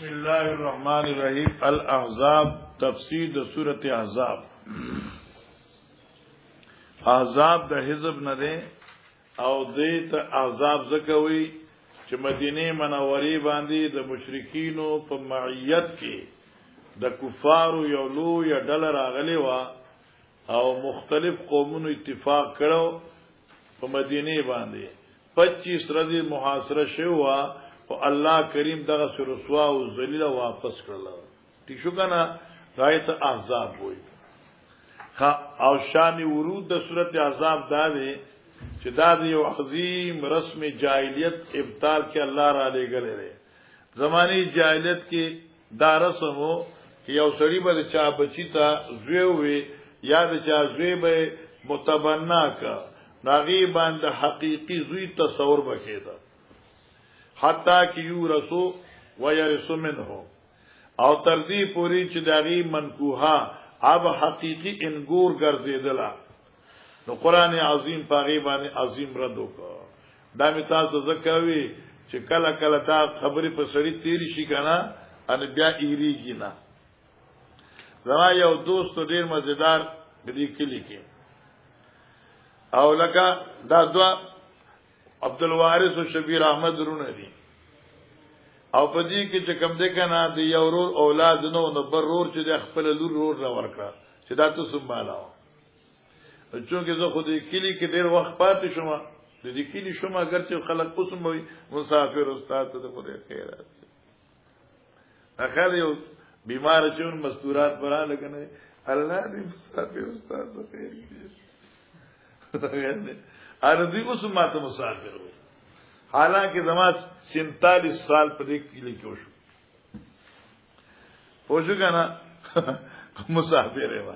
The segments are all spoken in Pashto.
بسم الله الرحمن الرحیم الاحزاب تفسیر د سورۃ احزاب. احزاب د حزب نه ده او دې ته احزاب زکوي چې مدینه منورې باندې د مشرکینو په معیت کې د کفارو یو لوی ډله راغلی و او مختلف قومونو اتفاق کړو په مدینه باندې 25 ورځې محاصره شو او الله کریم دغه رسوا او ذلیل واپس کړل. ٹھیک شو کنه غایت احزاب وای او شان ورود د سورۃ احزاب دا دی چې دا یو عظیم رسم جاہلیت ابطال کې الله را لګلې ده. زماني جاہلیت کې دا رسم وو چې یو سړی به چا بچی تا زوی وي یا د چا زوی به متبنا کا ناغي باندې حقيقي زوی تصور وکړي حتی کی یو رسو و یرسو منه او تردی پوری چې داغي منکوها اب حقیقی انګور ګرځیدلا. نو قران عظیم پاغي باندې عظیم رد وکړه. دا می تاسو زکوي چې کله کله تا خبرې په سړی تیری شي کنه ان بیا ایریږي نه. زما یو دوست ډیر مزیدار دې کلی کې او لکه دا دوا عبدالوارث او شبیر احمد رونه دي او په دې کې چې کم دې کنه د یو ورور اولاد نو بر ورور چې د خپل لور ورور را ورکړه چې دا ته سمبالاو. چونکه زه خو دې کلی کې ډیر وخت پاتې شوم د دې کلی شوم اگر چې خلک قسم وي مسافر استاد ته خدای خیرات اخر یو بیمار چون مستورات برا لګنه الله دې مسافر استاد ته خیر دې اره دوی اوس ماته مسافر وي حالانکه زما 47 سال په دې کې لیکو شو پوښو کنه مسافر و.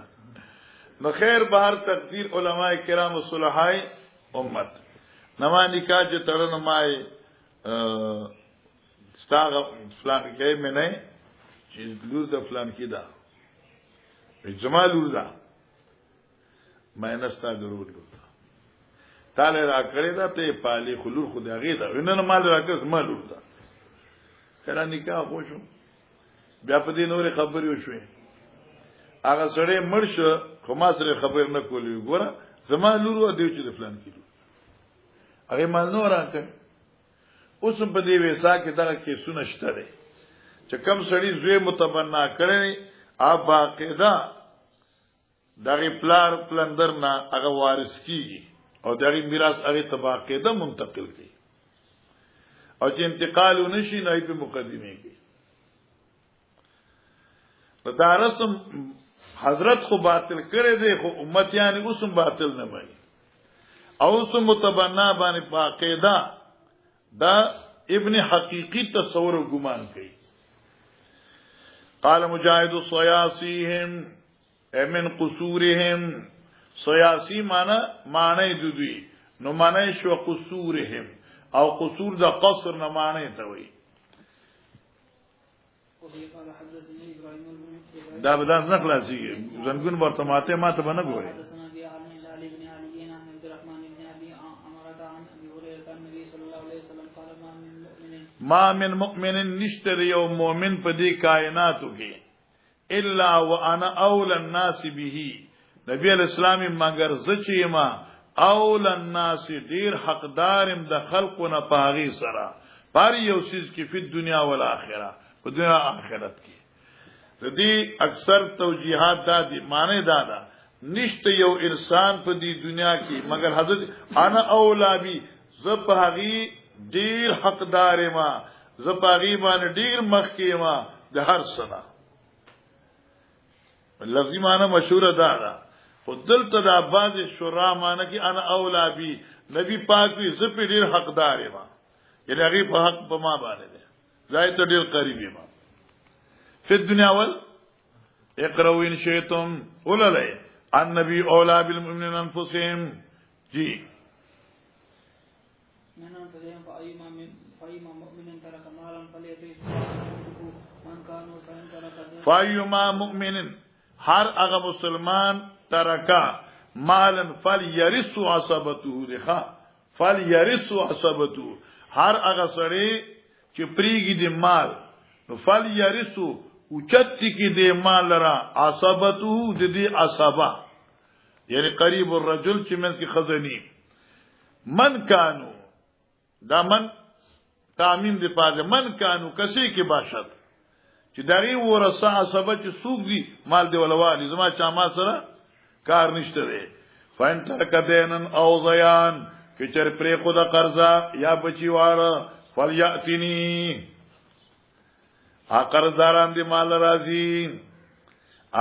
نو خیر بهر تقدیر علماء کرام او صلحای امت نما نکاح چې تړن مای ستاغ فلان کې مې نه چې لور د فلان کې دا جمال لور دا مې نستا ضرور تعالی را کړی دا ته پالي خلور خدای غي دا ونن مال را کړ مال ورته کله نکاح خوشو بیا په دې نور خبرې وشوي هغه سره مرشه خو ما سره خبر نه کولی ګوره زما لور و دیو چې د فلان کیلو هغه مال نور راکړ. اوس په دې وېسا کې دا کې سنشته ده چې کم سړی زوی متبنا کړي ا باقاعده دغه پلار پلندر نه هغه وارث کیږي او دغه میراث هغه تباقیده منتقل کی او چې انتقال ونشي نه په مقدمه کې دا رسم حضرت خو باطل کړي دي خو امت یعنی اوسم باطل نه وای او اوسم متبنا باندې باقاعده دا ابن حقیقی تصور او ګمان کوي. قال مجاهد الصياصيهم من قصورهم سیاسی معنی دوی نو معنی شو قصورهم او قصور دا قصر نه معنی ته وي. دا بدان نه خلاصي زنګون ورته ماته بنه ګوري. ما من مؤمن نشتر یو مؤمن په دې کائناتو کې الا وانا اول الناس به نبی الاسلام مگر زچې ما اول الناس ډیر حقدارم د خلقونه پاغي سره پر یو سیز کې په دنیا او آخرت په دنیا آخرت کې د دې اکثر توجیهات دادي معنی دادا نشته یو انسان په دې دنیا کې مگر حضرت انا اولا بي زپاغي ډیر حقدار ما زپاغي باندې ډیر مخکې ما د هر سنه لفظي معنی مشهور دادا دلته د اباظ شورا معنی کې انا اولا بي نبی پاک وی زپ ډیر حقدار ما یعنی هغه په حق په ما باندې ده زائد ډیر قریب ما په دنیا ول اقرأوا ان شئتم ولله النبي اولا بالمؤمنين انفسهم جی فایما مؤمن هر هغه مسلمان ترکا مالن فلیرث عصبته لخوا فلیرث عصبته هر هغه سړی چې پریګي د مال نو فل یرسو اوچتی کی دے مال را عصبته د دې عصبه یعنی قریب الرجل چې من کی خزنی من کانو دا من تعمیم دی پاده من کانو کسی کی باشد چې دغه ورثه عصبه چې سوق دي مال دی ولوالي زما چا ما سره کار نشته دی فین ترک دینن او ضیان کی چر پرې خدا قرضا یا بچی واره فلیاتنی ا قرضداران دی مال راضی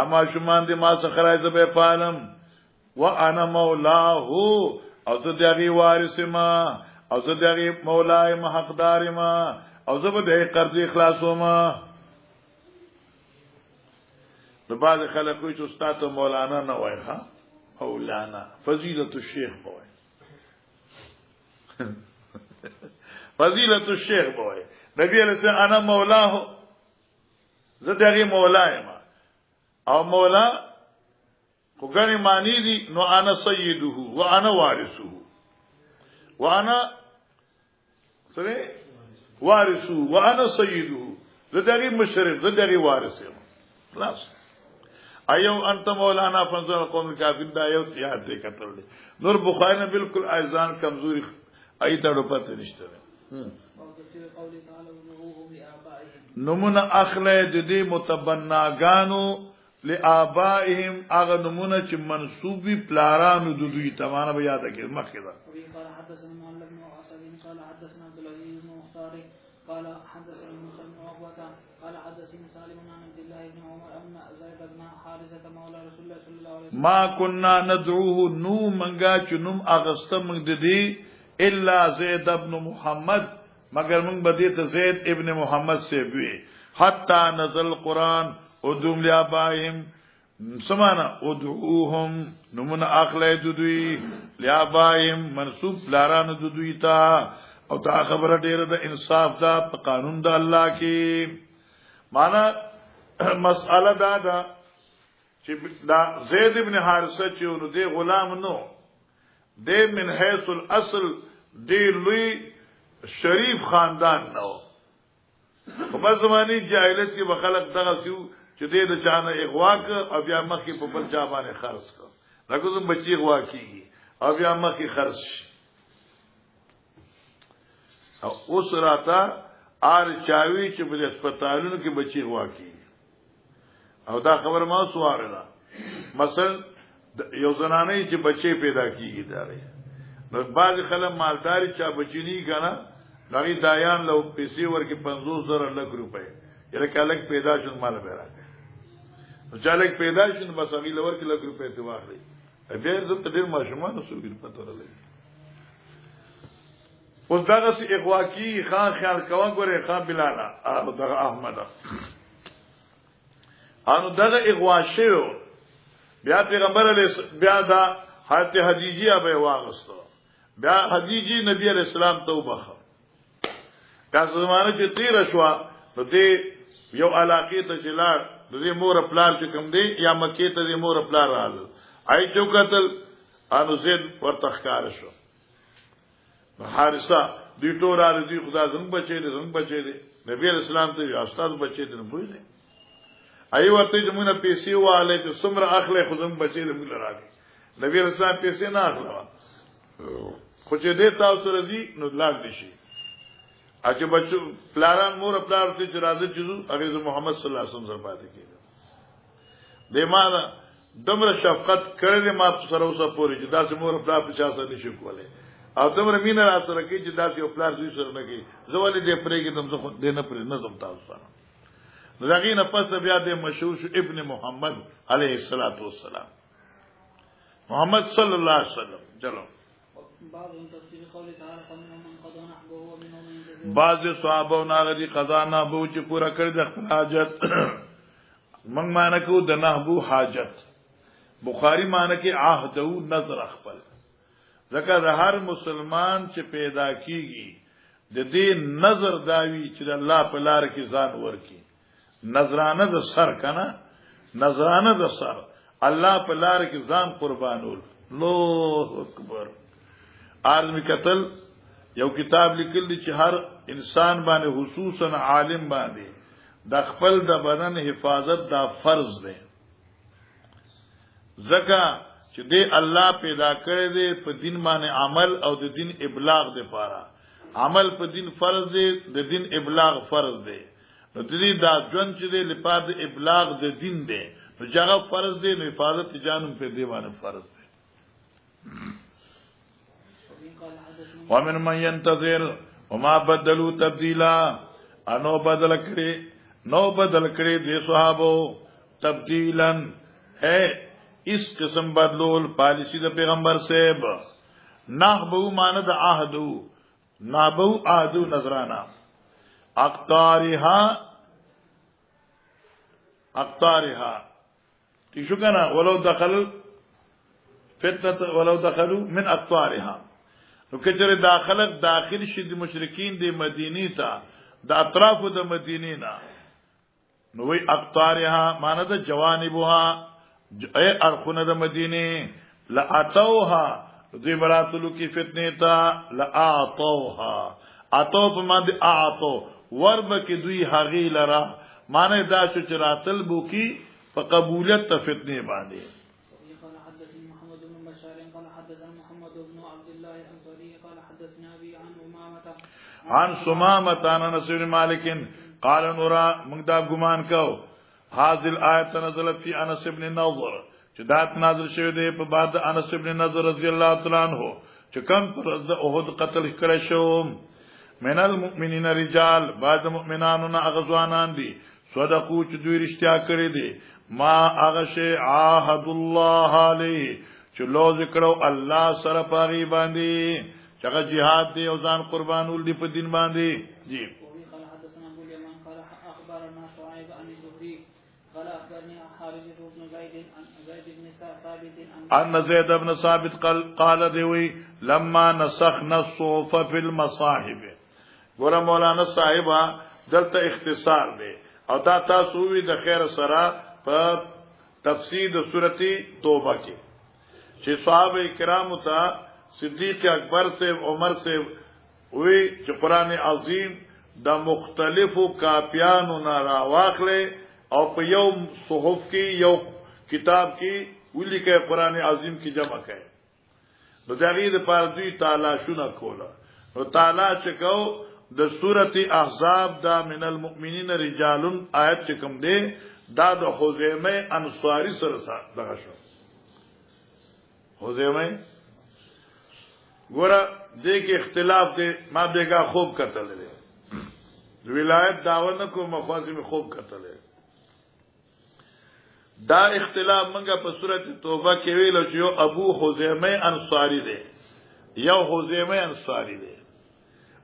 اما شومان دی ما څخه راځي به پالم وانا مولاه او زه دغه وارث ما او زه دغه مولای ما حقدار ما او زه به د قرض اخلاصو ما نو بعض خلک کوئی چې استاد مولانا نه وای ها مولانا فضیلت الشیخ وای فضیلت الشیخ وای نبی علیہ السلام انا مولاه زه دغه مولای ما او مولا خو ګنې معنی دي نو انا سیده وانا وارثه وانا سره وارثه وانا سیده زه دغه مشرف زه دغه وارث یم خلاص ایو انت مولانا فنزل قوم کافر دا یو یاد دې کتل نور بخاری نه بالکل ایزان کمزوري ایتړو پته نشته نمونه اخله د دې متبناګانو لآبائهم اغه نمونه چې منسوبي پلارانو د دوی تمانه به یاد کړئ مخکې دا قال حدثنا موسى بن عقبة قال حدثني سالم عن عبد الله بن عمر أن زيد بن حارثة مولى رسول الله صلى الله عليه وسلم ما كنا ندعوه نو منغا چنم اغستم ددی الا زید ابن محمد مگر من بدیت زید ابن محمد سے بھی حتی نزل قرآن ادوم لیابائهم سمانا ادعوهم نمون اخلی ددوی لیابائهم منصوب لاران ددوی تا او تا خبر ډیر د انصاف دا په قانون د الله کې معنا مسأله دا چې دا زید ابن حارثه چې ورو دی غلام نو د من حيث الاصل دی لوی شریف خاندان نو په زماني جاهلیت کې بخلق دغه سیو چې د چانه اغواک او بیا مخې په بل چا باندې خرڅ کړ راګوزم بچي اغوا کیږي او بیا مخې خرڅ او اوس راته ار چاوي چې په هسپتالونو کې بچي واقعي او دا خبر ما سواره ده مثلا یو زنانه چې بچي پیدا کیږي دا نو بعض خلک مالداري چا بچینی کنه لغی دایان لو پیسې ورکې 50,000 لک روپے یره کالک پیدا شون مال به راځي نو چالک پیدا شون بس هغه لور کې لک روپے ته واخلي بیا زه ډېر ماشومان سوګر پته ورلې اوس دغه سی اخواکی خان خیال کوان ګوره خان بلالا او دغه احمد انو دغه اخواشیو بیا پیغمبر علیہ بیا دا حضرت حدیجیه به واغستو بیا حدیجی نبی علیہ السلام توبه دا زمانه چې تیر شو نو دې یو علاقه ته چلار دې مور پلار چې کوم دی یا مکه ته دې مور پلار راغل آی چوکتل انو زید ورتخکار شو حارثه دوی ټول راځي دوی خدا زنګ بچي دي نبی اسلام ته استاد بچي دي نه پوي دي اي ورته زمونه پیسې واله چې څومره اخلي خودم بچي دي موږ راځي نبی اسلام پیسې نه اخلوا خو چې دې تاسو راځي نو لاګ دي شي اچھا بچو پلاران مور پلار ته چې راځي چې هغه محمد صلی الله علیه وسلم سره پاتې کېږي د ما دمر شفقت کړې ما سره اوسه پوری چې داسې مور پلار په چا سره نشي کولای او تمره مين را سره کې چې داسې یو پلار دوی سره نه کې زولې دې پرېږي دم زه خو دې نه پرې نظم تاسو سره دغه نه پس بیا د مشهور ابن محمد علیه الصلاۃ والسلام محمد صلی الله علیه وسلم چلو بعض صحابه ناغدي قضا نه بو چې پورا کړی د خپل حاجت من معنی کو د نحبو حاجت بخاری معنی کې عهد او نظر خپل ځکه د هر مسلمان چې پیدا کیږي د دې نظر داوی چې د الله په لار کې ځان ورکی نظرانه د سر کنه نظرانه د سر الله په لار کې ځان قربانول الله اکبر ارمی قتل یو کتاب لیکل دي چې هر انسان باندې خصوصا عالم باندې د خپل د بدن حفاظت دا فرض دی ځکه چې دی الله پیدا کړی دی په دین باندې عمل او د دین ابلاغ دی پاره عمل په دین فرض دی د دین ابلاغ فرض دی نو د دې دا ژوند چې دی لپاره د ابلاغ د دین دی نو هغه فرض دی نو حفاظت جانم په دی باندې فرض دی ومن من ينتظر وما بدلوا تبديلا انو بدل کړي دي صحابو تبديلا ہے اس قسم بدلول پالیسی د پیغمبر صاحب نحبو ماند عهدو نابو عهدو نظرانا اقطارها تیشو کنا ولو دخلوا من اقطارها نو کچره داخل شي د مشرکین د مدینی ته د اطراف د مدینې نه نو وی اقطارها ماند جوانبها اے ارخونه د مدینه لاتوها دوی براتلو کی فتنه تا لاتوها اتو په ماده اعطو ورب کی دوی حغی لرا معنی دا چې راتل بو کی په قبولیت ته فتنه باندې قال حدثني محمد بن بشار قال حدثنا محمد بن عبد الله الانصاري قال حدثنا ابي عن امامه عن سمامه عن انس بن مالك قال نورا مغدا ګمان کو هذه الآية نزلت في انس بن نضر چې دات نازل شوی دی په بعد انس بن نضر رضی الله تعالی عنہ چې کوم پر د احد قتل کړی شو من المؤمنین رجال بعد مؤمنانو نه اغزوانان دي صدقو چې دوی رښتیا کړی دي ما هغه شی عهد الله علیه چې لو ذکرو الله سره پاغي باندې چې جهاد دی او ځان قربانول دی په دین باندې جی قال أخبرني حارثة بن زيد بن ثابت أن زيد بن ثابت قال دوي لما نسخنا الصحف في المصاحب ګور مولانا صاحبہ دلته اختصار دی او دا تاسو وی د خیر سره په تفسیر د سورتی توبه کې چې صحابه کرام ته صدیق اکبر سے عمر سے وی چې قران عظیم د مختلفو کاپیانو نه راواخلې او په یو صحف کې یو کتاب کې ولي کې قران عظیم کی جمع کړي نو دا غي د پاره دوی تعالی شونه کوله نو تعالی چې کو د سورته احزاب دا من المؤمنین رجال آیت چې کوم دی دا د خزیمه انصاری سره دغه شو خزیمه ګوره دې کې اختلاف دی ما دغه خوب کتل دی ولایت داونه کو مخازم خوب کتل دا اختلاف منګه په سورته توبه کې ویل چې یو ابو خزیمه انصاری دی یو خزیمه انصاری دی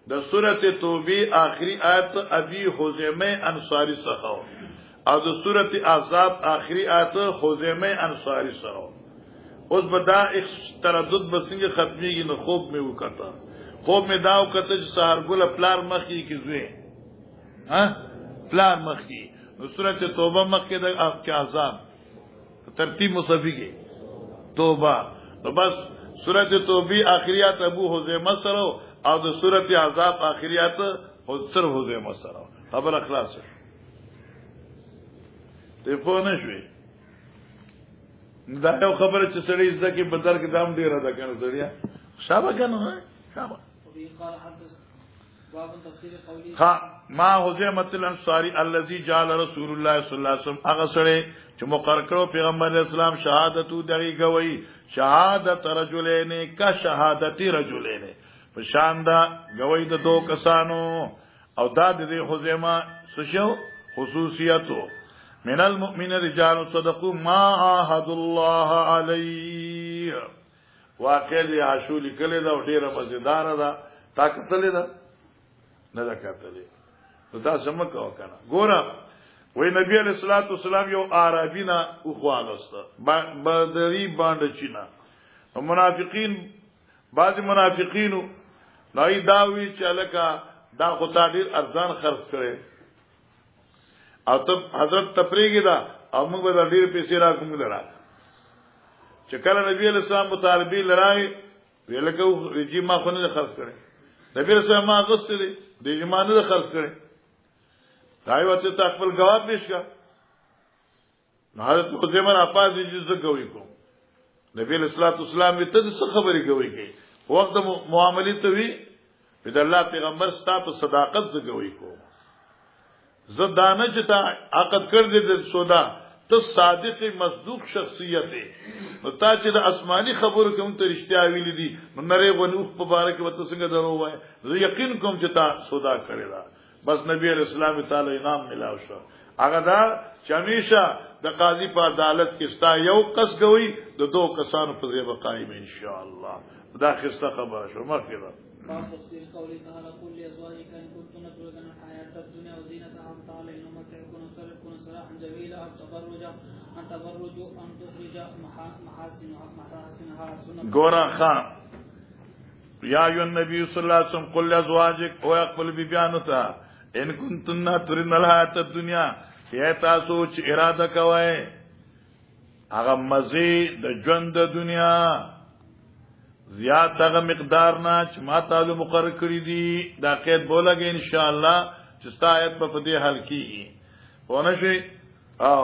د سورته توبه آخری آیت ابي خزیمه انصاری څخه او د سورته احزاب آخری آیت خزیمه انصاری څخه اوس بدا تردد بسنګ ختميږي نو خوب مې وکړه خوب مې داو کته چې سهار ګل پلار مخې کې زوی ها پلار مخې نو سورته توبه مخې د احزاب ترتیب مصحفی کې توبه نو بس سورته توبه آخریات ابو خزیمه سره او د سورته احزاب اخریات او سر حزیمه سره خبر اخلاص ته په نه شوي دا یو خبره چې سړی زده کې بدر کې دام ډیره ده کنه سړیا شابه کنه شابه قال حدث باب تفسير قوله ها ما حزیمه الانصاری الذي جعل رسول الله صلی الله علیه وسلم هغه سره چې مقرر کړو پیغمبر اسلام شهادتو دغه گوي شهادت رجلین کا شهادت رجلین په شان دا گوی د دو کسانو او دا د خزیمه سشو خصوصیتو من المؤمن رجال صدقوا ما عهد الله علیه واقع دی عاشولی کله دا ډیره مزیدار ده تا کتلې ده نه دا کتلې دا سمکه وکنه ګوره وای نبی علیہ الصلوۃ والسلام یو عربینا او خوانسته بدری باندې چینا منافقین بعض منافقینو نای داوی چې لکه دا خو تعبیر ارزان خرڅ کړي او ته حضرت تفریګی دا او موږ به ډیر پیسې راکوم لرا چې کله نبی علیہ السلام مطالبه لرای ویلکه رجی ما خو نه خرڅ کړي نبی علیہ السلام ما غوښتل دي ما نه خرڅ کړي دای وته خپل جواب پیش کا حضرت حذیفه اپاز دې کوي کوم نبی صلی الله علیه وسلم ته څه خبرې کوي کی وخت معاملې ته وی په الله پیغمبر ستا په صداقت څه کوي کو زدانه چې تا عقد کړ دې د سودا ته صادق مصدوق شخصیت نو تا چې د آسمانی خبرو کوم ته رښتیا ویل دي نو نری غنوخ په باره کې وته څنګه درو وای زه یقین کوم چې تا سودا کړی دا بس نبی علیہ السلام تعالی انعام ملاو شو هغه دا چې همیشه د قاضي په عدالت کې ستا یو قص کوي د دوه کسانو په ځای قائم ان شاء الله دا خسته خبره شو مخکې باب تفسير قوله تعالى قل لأزواجك إن كنتن تردن الحياة الدنيا وزينتها فتعالين نمتعكن ونسرحكن سراحا جميلا أن تخرج محاسنها سنة گورا خان یا ایو النبی صلی اللہ علیہ وسلم قل لأزواجك او اقبل بیانتا ان کنتن تردن الحیاة الدنیا یہ تاسو چې اراده کوئ هغه مزید د ژوند د دنیا زیات هغه مقدار نه چې ما تعالی مقرر کړی دي دا قید بولګي ان شاء الله چې ستایت په دې حل کیږي ونه شي او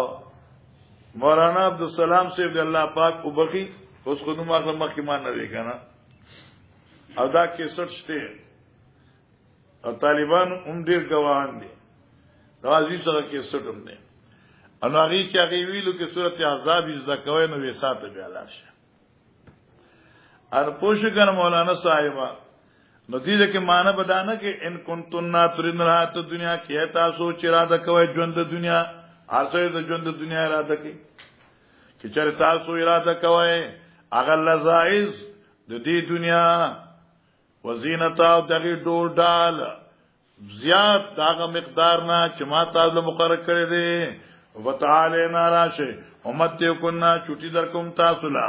مولانا عبدالسلام صاحب دی الله پاک وبخي اوس خو نو مخکې ما نه وی کنه او دا کې سټشته او طالبان هم ډیر ګواهان دي دا عزیز سره کې سټم دي انو هغه کې هغه ویلو کې سورته عذاب یې ځکوي نو وې ساته بیا لاشه ار پوشکر مولانا صاحبہ نتیجه کې معنی بدانه کې ان کنتن ترین رات دنیا کې تاسو چې اراده کوئ ژوند د دنیا هغه د ژوند د دنیا اراده کوي چې چېر تاسو اراده کوئ هغه لذایز د دې دنیا وزینت او دغه ډول ډال زیات داغه مقدار نه چې ما تاسو مقرر کړی دی وتعالى ناراشه امته کو نا چټي در کوم تاسو لا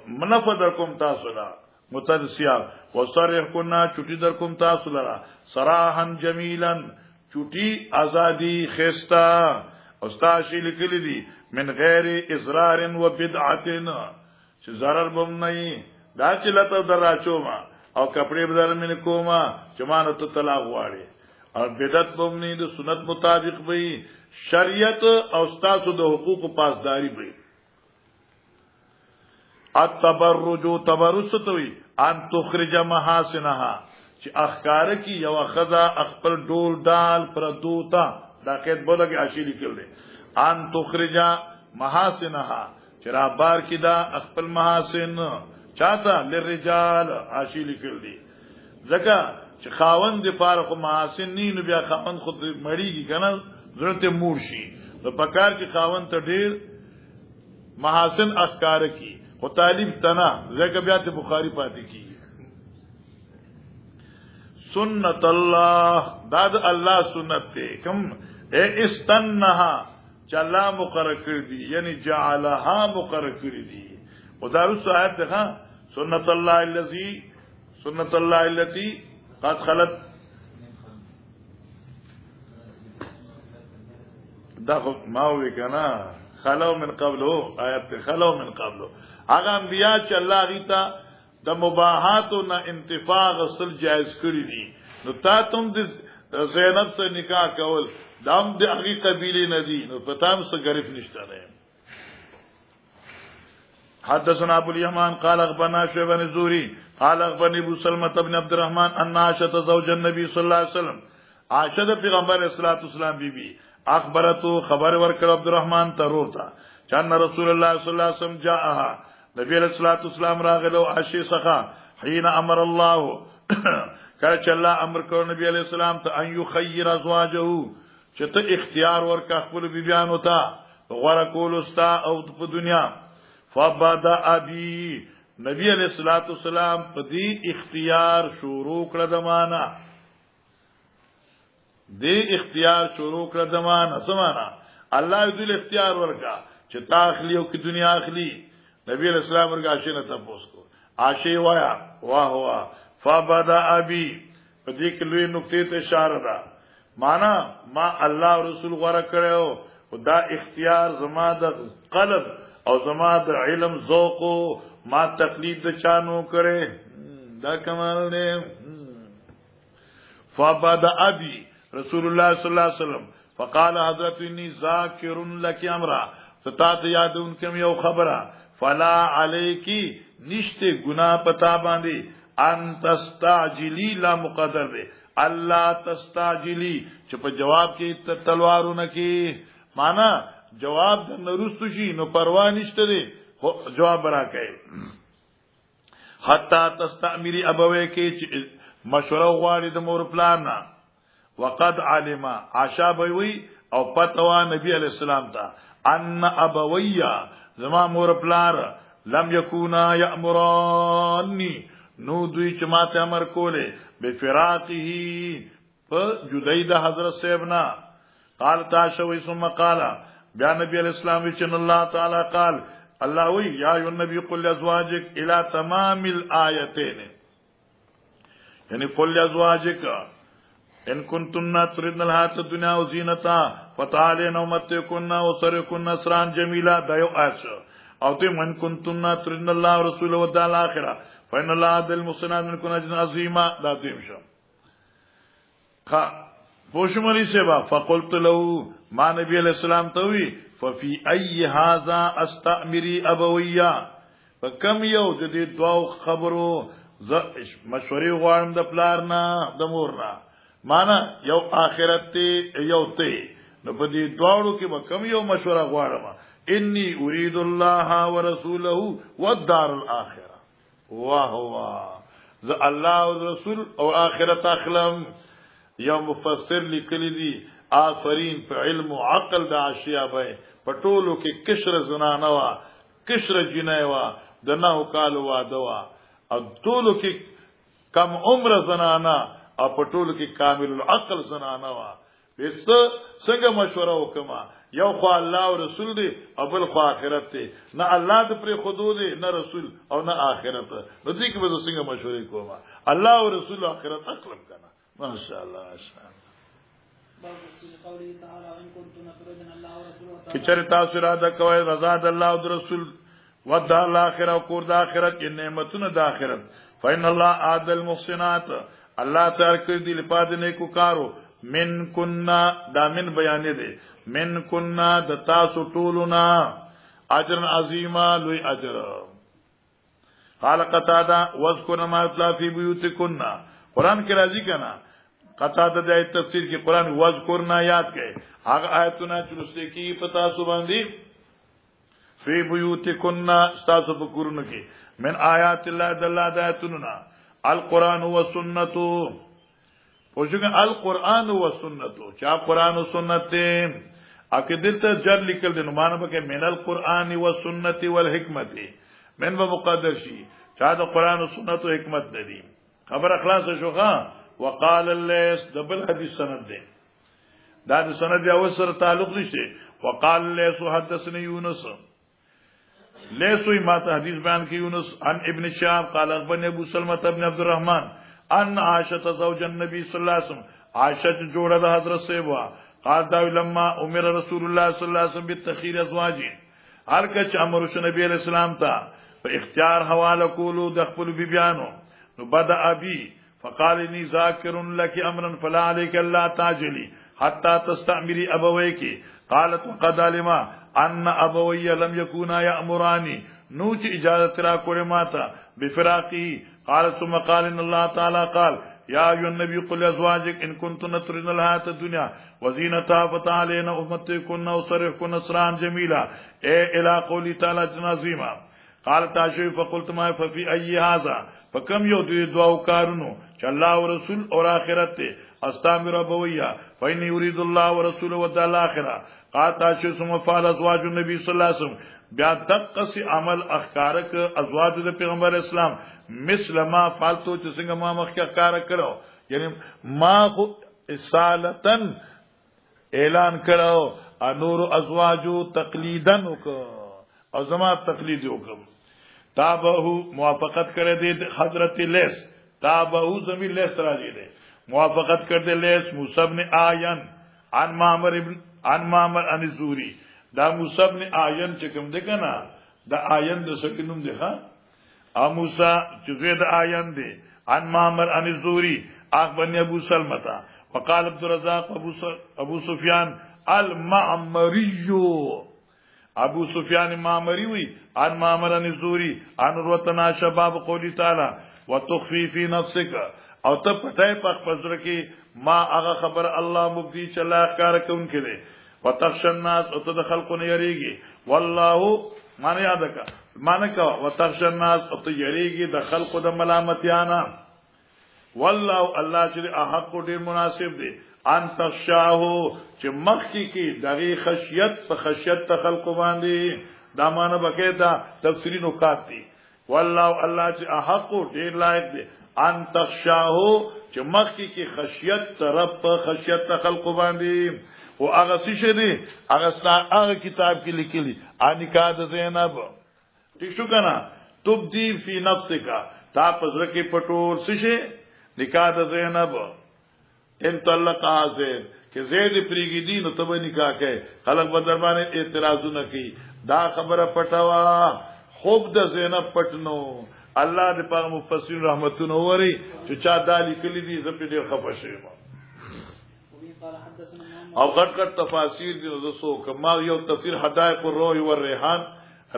منفع در کوم تاسو لا متدسیا وصرح کنا چټي در کوم تاسو لا صراحا جميلا چټي ازادي خستا استاشی لیکلی دي من غیر اصرار و بدعت چې zarar بم نه دا چې لته دراچو ما او کپڑے بدل من کوما چې مانو ته طلاق واړي او بدعت بم نه د سنت مطابق وي شریعت او تاسو د حقوق پاسداری وي التبرج تبرج توي ان تخرج محاسنها چې اخکار کی یو خذا خپل ډول ډال پر دوتا دا قید بولګي اشیلی کړل ان تخرج محاسنها چې را بار کی دا خپل محاسن چاته للرجال اشیلی کړل ځکه چې خاوند د فارق محاسن نو بیا خاوند خود مړیږي کنه ضرورت مورشي په پکار کې خاوند ته ډیر محاسن اخکار کی خو طالب تنا زکه بیا ته بخاری پاتې کی سنت الله داد الله سنت ته کوم استنها چلا مقرر کړی دي یعنی جعلها مقرر کړی دي ودارس آیت ده سنت الله التي قد خلت دا ما وی کنا خلو من قبلو آیت خلو من قبلو هغه انبیاء چې الله غیتا د مباحات او نه انتفاع غسل جائز کړی دي نو تا تم د زینب سره نکاح کول دام د هغه قبیله نه دي نو پتام سره غریب نشته نه حدثنا ابو اليمان قال اخبرنا شعيب بن زوري قال اخبرني ابو سلمة بن عبد الرحمن ان عائشة زوج النبي صلى الله عليه وسلم عائشة پیغمبر اسلام والسلام بی بی اخبرته خبر ورکړ عبد الرحمن ترور تا چان رسول الله صلی الله علیه وسلم جاءها نبی علیہ الصلوۃ والسلام راغلو عائشہ څخه حين امر الله کله چې الله امر کړ نبی علیہ السلام ته ان يخير ازواجه چې ته اختیار ورکړ خپل بیبيان وتا غوړه کول استا او په دنیا فبدا ابي نبی علیہ الصلوۃ والسلام په دې اختیار شروع کړ د معنا دې اختیار شروع کړ د معنا سمانا الله دې اختیار ورکا چې تا اخلي او کی دنیا اخلي نبی علیہ السلام ورګه عاشق ته تاسو کو عاشق وایا واه واه فبدا ابي په دې کې لوی نقطې ته اشاره ده معنا ما الله رسول غره کړو خدا اختیار زما د قلب او زما د علم ذوق ما تقلید د چانو کړي دا کمال دی فبدا ابي رسول الله صلی الله علیه وسلم فقال حضرت انی ذاکر لک امرا ستات یادون کم یو خبره فلا علیکی نشته گناہ پتا باندې ان تستعجلی لا مقدر دے اللہ تستعجلی چې په جواب کې تلوارونه کې معنا جواب د نرستو شي نو پروا نشته دی جواب برا کوي حتا تستعمری ابوی کې مشوره غواړي د مور پلان نه وقد علم عاشا بوي او پتوا نبی علیہ السلام ته ان ابویا زما مور پلار لم یکونا یامرانی نو دوی چې ماته امر کوله بفراقه په جدای د حضرت صاحبنا قال تاشوي ثم قال بیا نبی علیہ السلام چې الله تعالی قال الله وی یا ای نبی قل ازواجک الى تمام الایتین یعنی قل ازواجک ان کنتن تردن الحیات الدنیا وزینتها فتعالین امتکن وسرکن اسران جمیلا دایو آیت او ته من کنتن تردن الله ورسوله والدار الاخره فإن الله عدل المحسنات منكن أجرا عظيما دا دیم شو پوشمری سیبا فقلت له ما نبی علیہ السلام توی ففي اي هذا استأمري ابويا فكم یو د دې دواو خبرو مشورې غواړم د پلار نه د مور نه معنا یو آخرت ته یو ته نو په دې دواړو کې به کم یو مشوره غواړم انی اريد الله ورسوله والدار الاخره واہ واہ ز الله او رسول او آخرت اخلم یو مفسر لیکلی دی آفرین په علم او عقل د اشیاء به پټولو کې کشر زنانه وا کشر جنای وا دنه کال وا دوا او ټولو کې کم عمر زنانه او پټولو کې کامل العقل زنانه وا وست څنګه مشوره وکما یو خو الله او رسول دی او بل خو آخرت دی نه الله د پر خودو دی نه رسول او نه آخرت نو دې کې به څنګه مشورې کوما الله او رسول آخرت اقلم کنه ماشاء الله کی چر تاسو را د کوي رضا د الله او رسول ود الله اخره او کور د آخرت کې نعمتونه د آخرت فین الله عادل المحسنات الله تعالی کړي دی لپاره نیکو کارو من کننا دا من بیان دی من کننا د تاسو ټولنا اجر عظیما لوی اجر قال قتاده واذكر ما يتلى في بيوتكن قران کې راځي کنه قتاده د آیت تفسیر کې قران واذكرنا یاد کړي هغه آیتونه چې لسته کې پتا سو باندې فی بیوتکن تاسو په کورونو کې من آیات الله د الله د آیتونو القران والسنت وجوګه القران والسنت چا قران او سنت عقیدت جر لیکل د نمانه به من القران والسنت والحکمت من به مقدر شي چا د قران او سنت او حکمت دي خبر اخلاص شوخه وقال الليث دبل حدیث سند ده دا د سند دی او سره تعلق نشته وقال الليث حدثني يونس لیسوی ما ته حدیث بیان کی یونس عن ابن شهاب قال اخبرني ابو سلمة بن عبد الرحمن ان عائشة زوج النبي صلى الله عليه وسلم عائشة جوړه د حضرت سیبوا قال دا لما امر رسول الله صلى الله عليه وسلم بالتخير ازواجه هر کچ امر شو نبی علیہ السلام ته په اختیار حواله کولو د خپل بیانو نو بدا ابي فقال اني ذاكر لك امرا فلا عليك الا تعجلي حتى تستعمري ابويك قالت وقد علم ان ابوي لم يكونا يأمراني نوچ اجازت را کوله ماتا بفراقه قال ثم قال ان الله تعالى قال يا ايها النبي قل لازواجك ان كنتن تردن الحياة الدنيا وزينتها فتعالينا امتكن وصرحكن سرا جميلا الى قول تعالى عظيما قال تاشي فقلت ما ففي اي هذا فكم يود دعاء كارونو چې الله ورسول او اخرت استامر ابويا فإن يريد الله ورسوله والدار الاخره قال تاشي ثم فعل ازواج النبي صلى الله عليه وسلم بیا دقسی عمل اخکارک ازواج د پیغمبر اسلام مثل ما فالتو چې څنګه ما مخکې اخکار کړو یعنی ما خو اصالتن اعلان کړو انور ازواجو تقلیدن وکړو او زما تقلید وکړم تابعو موافقت کړی دی حضرت لیث تابعو زمین لیث راځي دی موافقت کړی لیث موسی بن آین عن معمر عن زوری دا موسی بن آین چې کوم دی کنه دا آین د سکینوم دی ها ا موسی چې زید آین دی عن معمر عن زوری اخبرني ابو سلمة وقال عبد الرزاق ابو سفيان المعمری ابو سفیان معمری وی عن معمر الزهری عن روتنا شباب قولی تعالی وتخفي في نفسك او ته پټای په پزړه کې ما هغه خبر الله مبدي چلا کار کوم کړي وتخش الناس او ته خلقونه یریږي والله معنی یاد کا معنی کا وتخش الناس او ته یریږي د خلقو د ملامتیانا والله الله چې حق ډیر مناسب دی ان تخشاه چې مخکې کې دغه خشیت په خشیت ته خلق باندې دا معنی بقیدا تفسیری نکات دي والله الله چې حق ډیر لایق دی ان تخشاه چې مخکې کې خشیت طرف په خشیت ته خلق باندې او هغه څه دي هغه کتاب کې لیکلي انکا د زینب ٹھیک شو کنه تبدی فی نفسک تا پزړه کې پټور څه نکاح د زینب ان طلقها زید کہ زید پریگی دی نو تب نکاح کہے خلق بدربان اعتراضونه کی دا خبره پټوا خوب د زینب پټنو الله دې په مفسرین رحمتونه وری چې چا دالی کلی دي زپې ډیر خفه شي او غټ تفاسیر دي نو زسو کما یو تفسیر حدائق الروح والریحان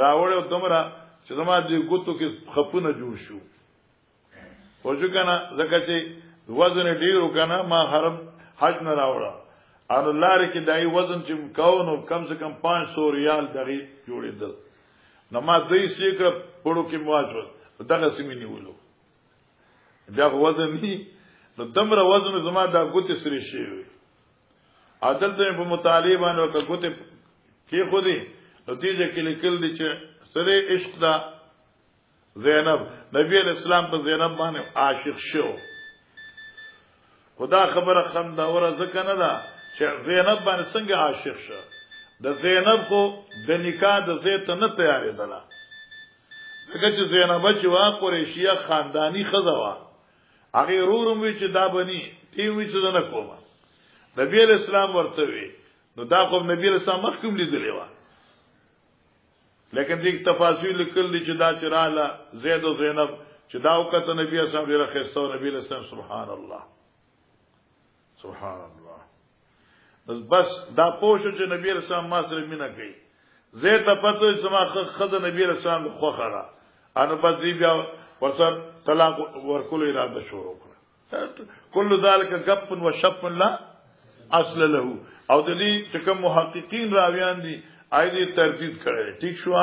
راوړو دمرا چې زما دې ګوتو کې خپونه جوړ شو پوجو کنه زکه چې وزن ډیرو کنه ما حرم حج نه راوړا ان لار کې دای وزن چې کاونو کم سے کم 500 ریال دغه جوړېدل نماز دې سیکه پړو کې مواجه دغه سیمه نیولو دا وزن ني نو دمر وزن زما دا ګوت سری شي عادل ته په مطالبه نو ګوت کې خو دې نتیجه کې لیکل دي چې سره عشق دا زینب نبی اسلام په زینب باندې عاشق شو خدا خبره خنداوره ځکه نه ده چې زینب باندې څنګه عاشق شو د زینب خو د نکاح د زیت نه تیارېدله ځکه چې زینب چې وا قریشیه خاندانی خزه وا هغه روروم وی چې دا بني تی وی چې نه کومه نبی اسلام ورته وی نو دا خو نبی اسلام مخکوم لیدلی و لیکن دې تفاصیل لیکل دي چې دا چراله زید او زینب چې دا وکړه نبی اسلام ډیره خسته نبی اسلام سبحان الله سبحان الله بس دا پوښتنه چې نبی رسول الله ما سره مینا کوي زه ته پته زما خدای نبی رسول الله خو خړه ان بس دی بیا ورسره طلاق ورکول اراده شروع کړه کله ذالک غپ و شپ لا اصل له او د دې چې کوم محققین راویان دي اېدې تردید کړي ٹھیک شو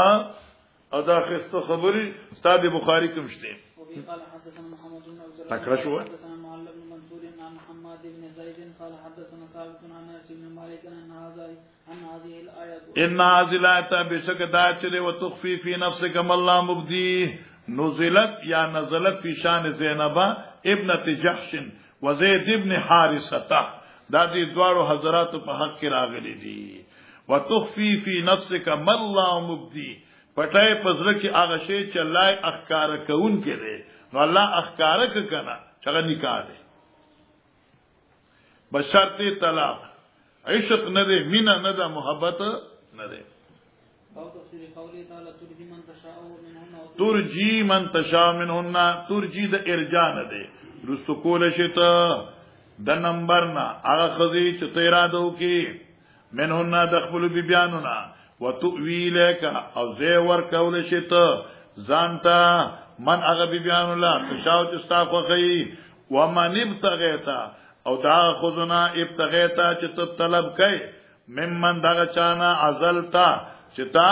او دا خسته خبري استاد بخاری کوم شته قال حدثنا محمد بن عبد الله تکړه شو حدثنا معل بن منصور عن محمد بن زيد قال حدثنا ثابت عن انس بن مالك ان هذه الايه ان هذه الايه بشك داچره وتخفي في نفسك ما الله مبدي نزلت یا نزلت في شان زینب ابنه جحش وزید ابن حارثه دا دي دوارو حضرات په حق کې راغلي دي وتخفي في نفسك ما الله مبدي پټای پزړه کې هغه شی چې الله اخکار کوون کړي نو الله اخکار کنا چې نکاح دی بشرط طلاق عشق نه دی مینا نه ده محبت نه دی ترجی من تشاء منهن ترجی د ارجاء نه دی رستو کول شته د نمبر نه هغه خزي چې تیرادو کې منهن د خپل بیانونه وتؤویلک او زه ور کول شت ځانتا من هغه بیان الله تشاو چې ستا خوخی ومن ابتغیتا او دا خذنا ابتغیتا چې ته طلب کئ ممن دا چانا عزلتا چې تا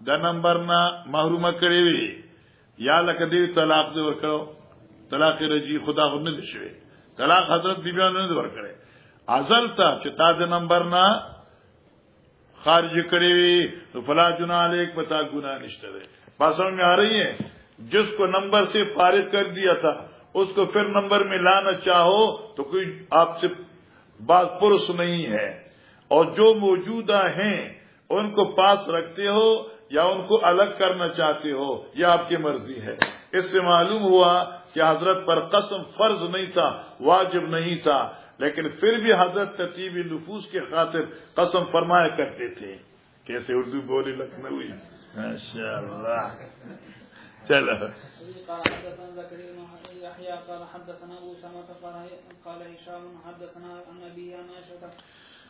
د نمبر نه محروم کړی وی یا لکه دې طلاق دې ورکړو طلاق رجی خدا خو نه شوی طلاق حضرت بیان نه ورکړي عزلتا چې تا د نمبر نه خارج کری تو فلا جناح علیک پتا گناہ نشتے دے باسوں میں آ رہی ہے جس کو نمبر سے فارغ کر دیا تھا اس کو پھر نمبر میں لانا چاہو تو کوئی آپ سے بات پرس نہیں ہے اور جو موجودہ ہیں ان کو پاس رکھتے ہو یا ان کو الگ کرنا چاہتے ہو یہ آپ کی مرضی ہے اس سے معلوم ہوا کہ حضرت پر قسم فرض نہیں تھا واجب نہیں تھا لیکن پھر بھی حضرت ترتیب نفوس کے خاطر قسم فرمایا کرتے تھے کیسے اردو بولی لکھنوی ماشاء اللہ چلو قال حدثنا زكريا بن يحيى قال حدثنا ابو سلمة قال هشام حدثنا عن ابي عائشة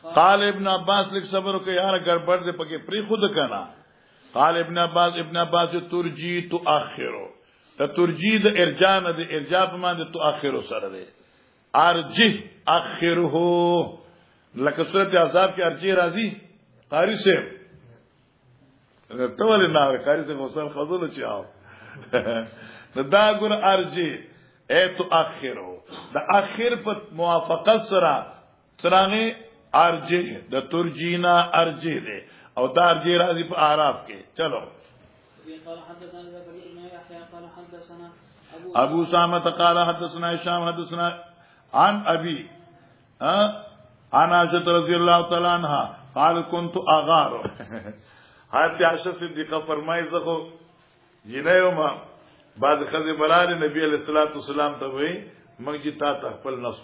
قال ابن عباس لک صبر کو یار گڑبڑ دے پکے پری خود کنا قال ابن عباس ترجی تؤخرو ترجی د ارجاء نه د ارجاء په معنی تؤخرو سره ده ارجح اخره لکه سورۃ احزاب کې ارجی راځي قاری سے ته ولې نه قاری سے غوسه خذول چاو دا ګور ارجی ای تؤخرو د اخر په موافقت سره سرانه ارجی د ترجینا ارجی ده او دا ارجی راځي په اعراف کې چلو قال حدثنا زكريا بن يحيى قال حدثنا ابو سامة قال حدثنا هشام حدثنا عن ابي عن عائشة رضي الله تعالى عنها قال كنت اغار حضرت عائشة صدیقہ فرمایي زخو جنایوما بعد خزه بلال نبی علیہ الصلوۃ والسلام ته وی موږ جی تا خپل نفس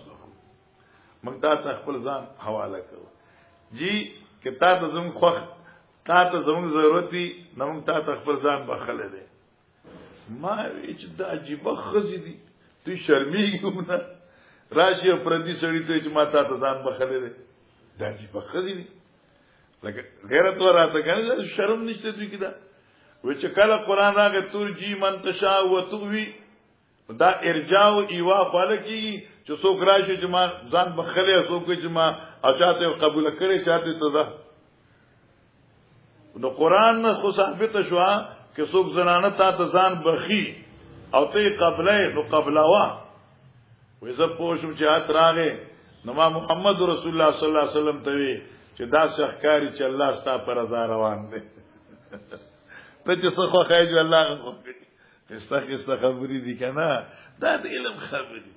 موږ تا خپل ځان حواله کړو جی کتا ته زم خو تا ته زموږ ضرورت دي نو موږ تا خپل ځان بخله دي ما چې دا عجیب خزي دي تو شرمېږي نه راشي پردي سړی ته چې ما تا ته ځان بخله دي دا عجیب خزي دي لکه غیرت وراته کنه شرم نشته دوی کدا و چې کله قران راغی ترجی من تشا و توي دا ارجاء او ایوا خلکی چې څوک راشي چې ما ځان بخله څوک چې ما اچاته قبول کړي چاته سزا نو قران خو ثابت شو چې څوک زنانه ته ځان بخي او ته قبله نو قبلوا وې زه پوښوم چې هات راغې نو ما محمد رسول الله صلی الله علیه وسلم ته وی چې دا شخکاری چې الله ستاسو پر رضا روان دي ته چې څه خو خایج الله خو استخ خبرې دي کنه دا د علم خبرې دي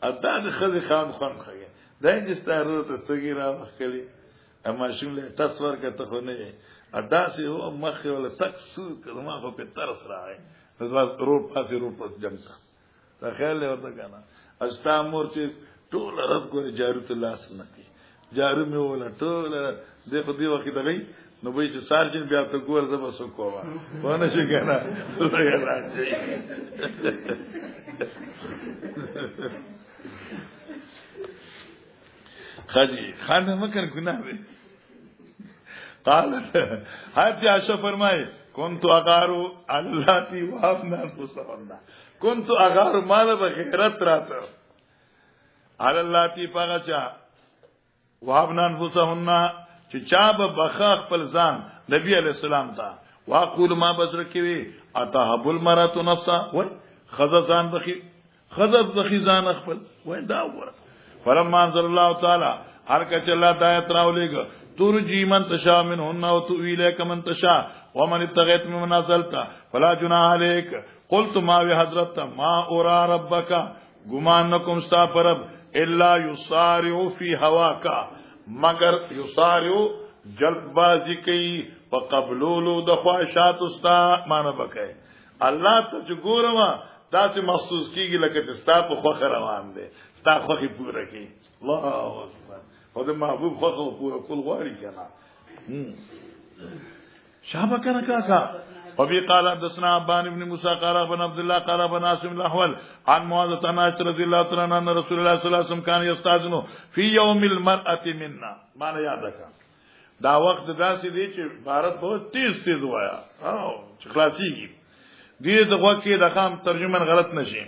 ادا د خزي خان خایي دا چې ستاره ته تګیرا وکړي اما شومله تصور کته خو نه ادا سي هو مخ ولا تکسو کما په ترس راغی بس روډ پاسې روډ پر جمع تا خیال ورته کنه استا مور چې ټول رات کو جارو ته لاس نه کی جارو مې ولا ټول د خو دی وخت دی نو به چې سارجن بیا ته ګور زما سو کوه ونه شي کنه راځي خدي خانه مکر ګناه وي قالت حضرت عائشہ فرمائے كنت اغارو اللاتي وهبنا انفسهن كنت اغارو مال بغیرت راته على اللاتي پاغچا وهبنا انفسهن چې چا به بخا خپل ځان نبی علیہ السلام ته واقول ما بذر کوي اتهب المرات نفسا و خززان بخي ځان خپل و دا ور فلما انزل الله تعالی هر کچ الله دایت راولېګ ترجی من تشاء منهن وتؤوي اليك من تشاء ومن ابتغيت ممن نزلت فلا جناح عليك قلت ما بحضرت ما ارى ربك گمانکم استغفر الا يصارع في هواك مگر یسارو جلب بازی کئی پا قبلولو د خواہشات استا مانا بکے اللہ تا چو گورما تا سی مخصوص کی گی لکه ستا پا خوخ روان دے ستا خوخی پورا کی اللہ اکبر خود محبوب خوخ پورا کل غواری کنا شاہ بکنا کاکا وبي قال حدثنا عبان بن موسى قال ابن عبد الله قال ابن عاصم الاحول عن معاذ بن انس رضي الله تعالى عنه ان رسول الله صلى الله عليه وسلم كان يستاذن في يوم المرأة منا معنی یاد کا دا وخت داسې دی چې عبارت بہت تیز وایا او خلاصي دې دغه کې د خام ترجمه غلط نشي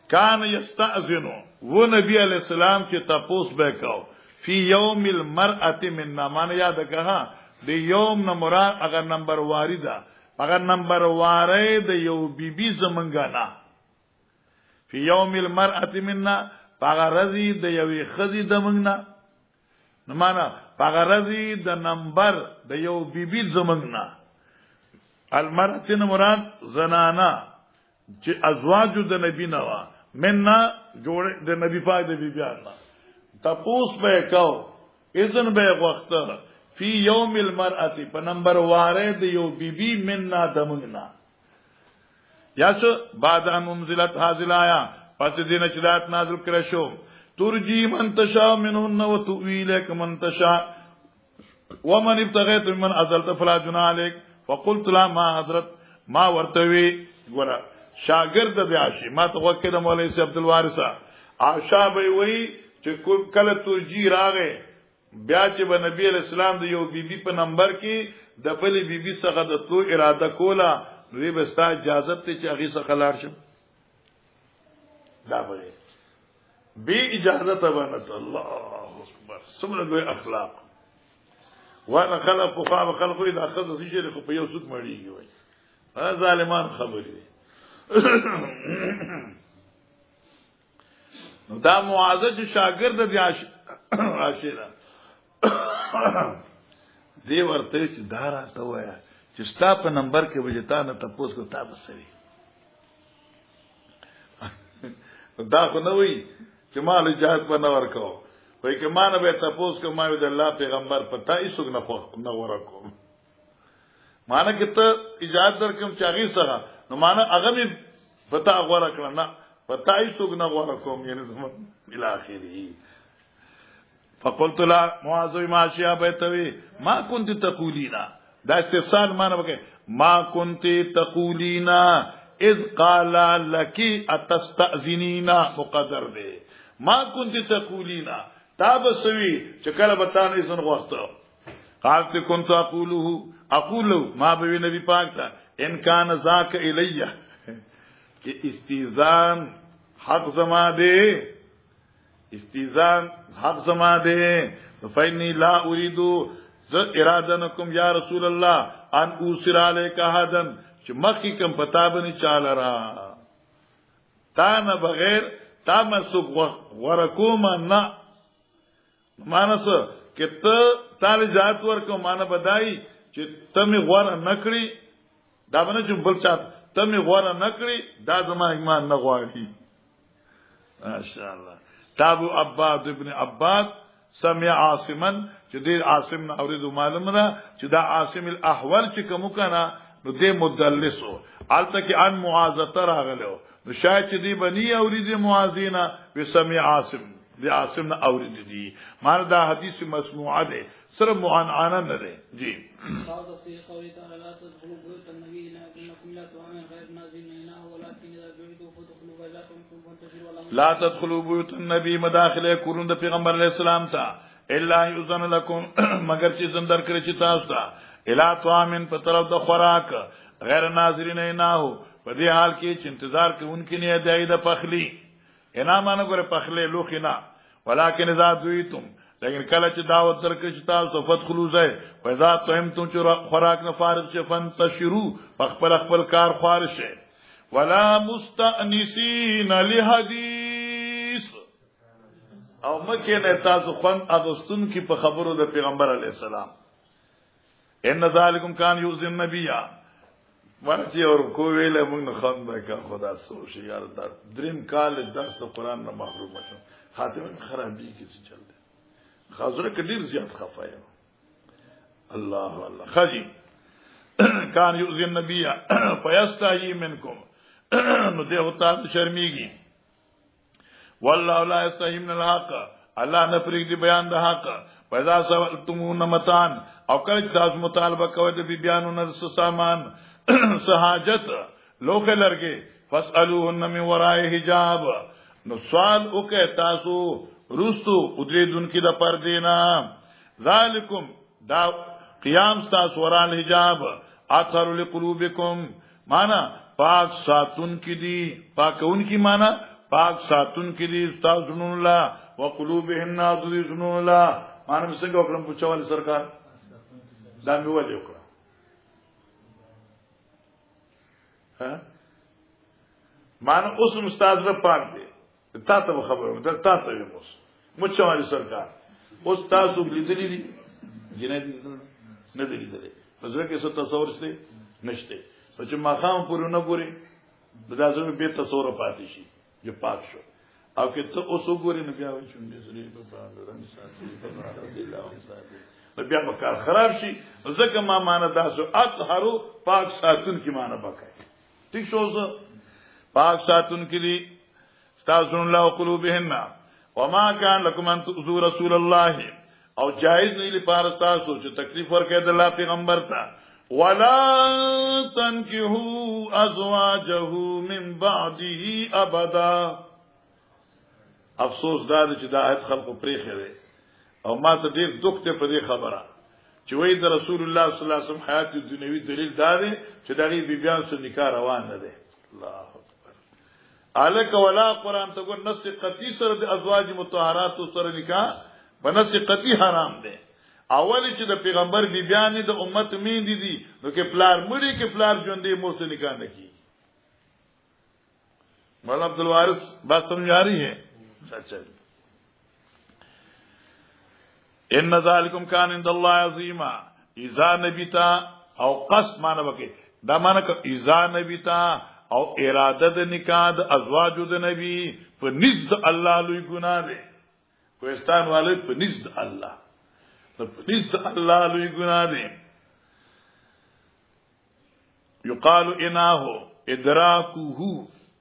كان يستاذن و نبی علیہ السلام چې تپوس وکاو في يوم المرأة منا معنی یاد کا د یوم نه مراد اگر نمبر وارده اگر نمبر واره د یو بیبي زمنګانا فی یوم المرأة منا پاغرزی د یوې خزی د منګنا نو معنا پاغرزی د نمبر د یو بیبي زمنګنا المرأة مراد زنانا چې ازواج د نبی نوا مننا جوړ د نبی پاک د بیبیانو تپوس به کو اذن به وخت فی یوم المرأة په نمبر واره د یو بیبي مننا دمغنا یا څه بعد ان منزلت حاصل آیا پس دینه چې دات نازل کړه شو ترجی من تشاء منهن وتؤوي اليك من تشاء ومن ابتغيت ممن ازلت فلا جناح عليك فقلت لا ما حضرت ما ورتوي ګور شاګرد د عاشی ما ته وکړه مولوی سی عبد الوارث عاشا به وی چې کله ترجی راغې بیا چې به نبی علیہ السلام د یو بیبي په نمبر کې د بلې بیبي څخه د تلو اراده کوله دوی به ستا اجازه ته چې هغې څخه لاړ شم دا به بی اجازه ته بنت الله اکبر څومره لوی اخلاق وانا خلق خو خلقو دا خزه شي خو په یو څوک مړیږي وای ظالمان خبرې نو دا معاذ چې شاګرد دی عاشره دی ورته چې دا راته وایا چې ستا په نمبر کې وجتا نه تاسو کو تاسو سوي دا خو نه وي چې مال اجازه په نور کو وای که مان به تاسو کو ما د الله پیغمبر پتا یې څنګه نه ورکو مانه کې ته اجازه درکم چاغي سره نو مانه هغه به پتا غوړه کړه نه پتا یې څنګه ورکو یعنی زمون الى اخره فقلت لا معاذ ما شيا بيتوي ما كنت تقولينا دا استفسار معنی وکي ما كنت تقولينا اذ قال لك اتستاذنين مقدر دي ما كنت تقولينا تابسوي چکل بتان اذن غوښتو قالت كنت اقوله ما به نبی پاک تا ان كان ذاك الي کہ استیزان حق زما دے استیزان حق زما دے فإني لا اريد ارادنکم یا رسول الله ان اوسر علیک احدن چې مخکې کم پتا بنی چاله را تا نه بغیر تا مسوق ورکوم نه مانس کې ته تعالی ذات ورکو مان بدای چې تم غور نکړي دا باندې چې بل چا تم غور نکړي دا زما ایمان نه غواړي ماشاءالله تابو عباد ابن عباد سمع عاصما چې دې عاصم نه اورید معلوم نه چې دا عاصم الاحول چې کوم کنه نو دې مدلسو الته کې ان معاذته راغلو نو شاید چې دې بني اورید معاذینا بسمع عاصم دې عاصم نه اورید دي مار دا حدیث مسموعه ده صرف معنعنا نه ده جی لا تدخلوا بيوت النبي مداخله کورون د پیغمبر علیہ السلام تا الا یذن لكم مگر چې زندر کړی چې تاسو ته الا طعام په طرف د خوراک غیر ناظرین نه هو په دې حال کې چې انتظار کوونکې نه دی د پخلی انامانه ګره پخلی لوخي نه ولکن اذا دویتم لیکن کله چې دعوت درکړي چې تاسو فتخلوا زای فاذا طعمتم چې خوراک نه فارغ شي فانتشروا خپل کار خارشه ولا مستأنسین لحدیث او مکه نه تاسو خوان اغستون کی په خبرو د پیغمبر علی السلام ان ذالکم کان یؤذی النبی ورته اور کو ویل موږ نه خان کا خدا سو شي یار در دریم کال درس قرآن نه محروم شو خاتمه خرابی کی څه چل دی خاصره کډیر زیات خفایا الله الله خجی کان یؤذی النبی فیستحیی منکم نو دې ہوتا شرمېږي والله لا یستحی من الحق الله نه پرېږدي بیان د حق پیدا سوالتمون متان او کله تاسو مطالبه کوئ د بیانونو د سامان سہاجت لوخه لرګي فاسالوهن من وراء حجاب نو سوال وکړه تاسو روستو ادریدون کی د پردینا ذالکم دا قیام تاسو وراء الحجاب اثر لقلوبکم معنا پاک ساتون کی دی پاکون کی مانا پاک ساتون کی دی استاد سنون اللہ وقلوبهم ناظری سنون اللہ مانا مسنگ اکرم پوچھا والی سرکار دامی والی اکرم مانا اس مستاذ رب پاک دے تا تا خبر تا تا مچھا والی سرکار اس تاسو لیدلی دی جنہیں ندلی دلی نظر کیسا تصور سے نشتے چې ماخام پورې نه ګوري دا ځکه به تصور پاتې شي جو پاک شو او که ته اوس وګورې نه بیا وایي چې سړي په باندې رنګ ساتي بیا به کار خراب شي ځکه ما معنا تاسو اطهرو پاک ساتون کی معنا وکړي ٹھیک شو پاک ساتون کی دي تاسو الله قلوبهن وما كان لكم ان تؤذوا رسول الله او جائز نه لپاره تاسو چې تکلیف ورکړي د الله پیغمبر ته ولا تنكحوا ازواجه من بعده ابدا افسوس دا چې دا آیت خلق پرې خره او ما ته ډېر دکھ ته په دې خبره چې وایي د رسول الله صلی الله علیه وسلم حیات دنیوي دلیل دا دی چې دغه بیبیان سره نکاح روان نه دی. الله اکبر. الک ولا قران ته ګور نص قطعی سره د ازواج مطهرات سره نکاح په نص قطعی حرام دی. اول چې د پیغمبر بیبیان د امت میندې دي نو کې پلار مړي کې پلار ژوندې مور سره نکاح نه کی. مولانا عبد الوارث بات سمجھ آ رہی ہے؟ اچھا ان ذالکم کان عند الله عظیما اذا نبیتا او قصد معنی وکي دا معنی ک اذا نبیتا او اراده د نکاح د ازواج د نبی په نزد الله لوی ګناه ده. کوهستان والے په نزد الله په نزد الله لوی ګناه ده. یقال اناه ادراکه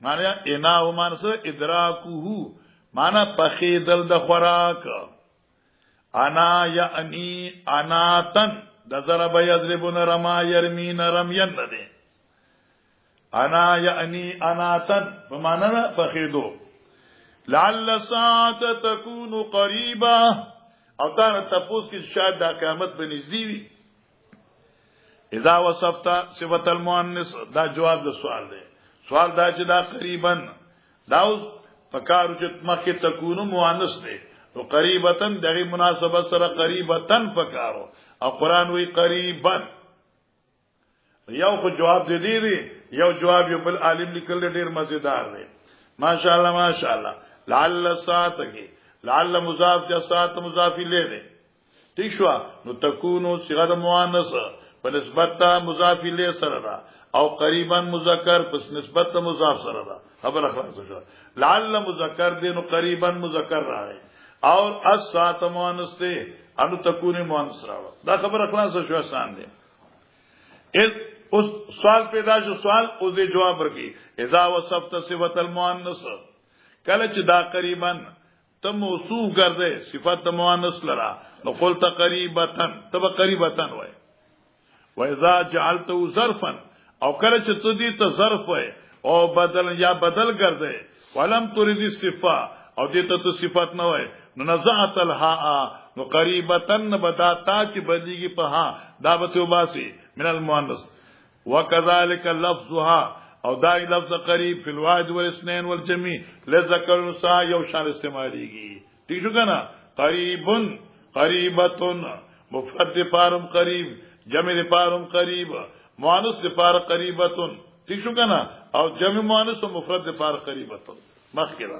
معنی اناه معنی ادراکه معنی پخیدل د خوراک. انا یعنی اناتن د ضرب یضربون رما یرمین رمین ده. انا یعنی اناتن بمعنی پخیدو. لعل ساعت تکون قریبا او تا تپوس کی شاید دا قیامت بنزدی وی. اذا وصفت صفت المؤنث دا جواب د سوال ده. سوال دا چې دا قریبا دا فکارو چې مخه تکون مؤنث ده تو قریبتن دغه مناسبت سره قریبتن فکارو او قران وی قریبا. یو خو جواب دې دی یو جواب یو بل عالم لیکل ډیر مزیدار دی. ماشاءالله ماشاءالله. لعل ساعت کی لعل مضاف یا ساعت مضاف له دے ٹھیک شو نو تکونو صيغه مؤنث په نسبت مضاف له سره دا او قریبا مذکر په نسبت مضاف سره دا خبر خلاص شو. لعل مذکر دے نو قریبا مذکر راغی اور الساعت مؤنث دے انو تکون مؤنث راو دا خبر خلاص شو آسان دے. اس سوال پیدا جو سوال او دے جواب ورکی اذا وصفت صفت المؤنث کله چې دا قریبا ته موصوف ګرځي صفت مؤنث لرا نو قلت قریبتن تب قریبتن وای. و اذا جعلته ظرفا او کله چې ته دې ته ظرف وای او بدل یا بدل ګرځي ولم تريد الصفه او دې ته صفت نه وای نو نزعت الها نو قریبتن بدا تا چې بدلیږي په ها دا به وباسي من المؤنث. وكذلك لفظها او دای لفظ قریب فی الواحد والاثنين والجميع لذکر الانثى یو شان استعمالیږي. ٹھیک شو کنه. قریبن قریبتن مفرد پارم قریب جمع پارم قریب مؤنث پار قریبتن. ٹھیک شو کنه. او جمع مؤنث و مفرد پار قریبتن مخکره.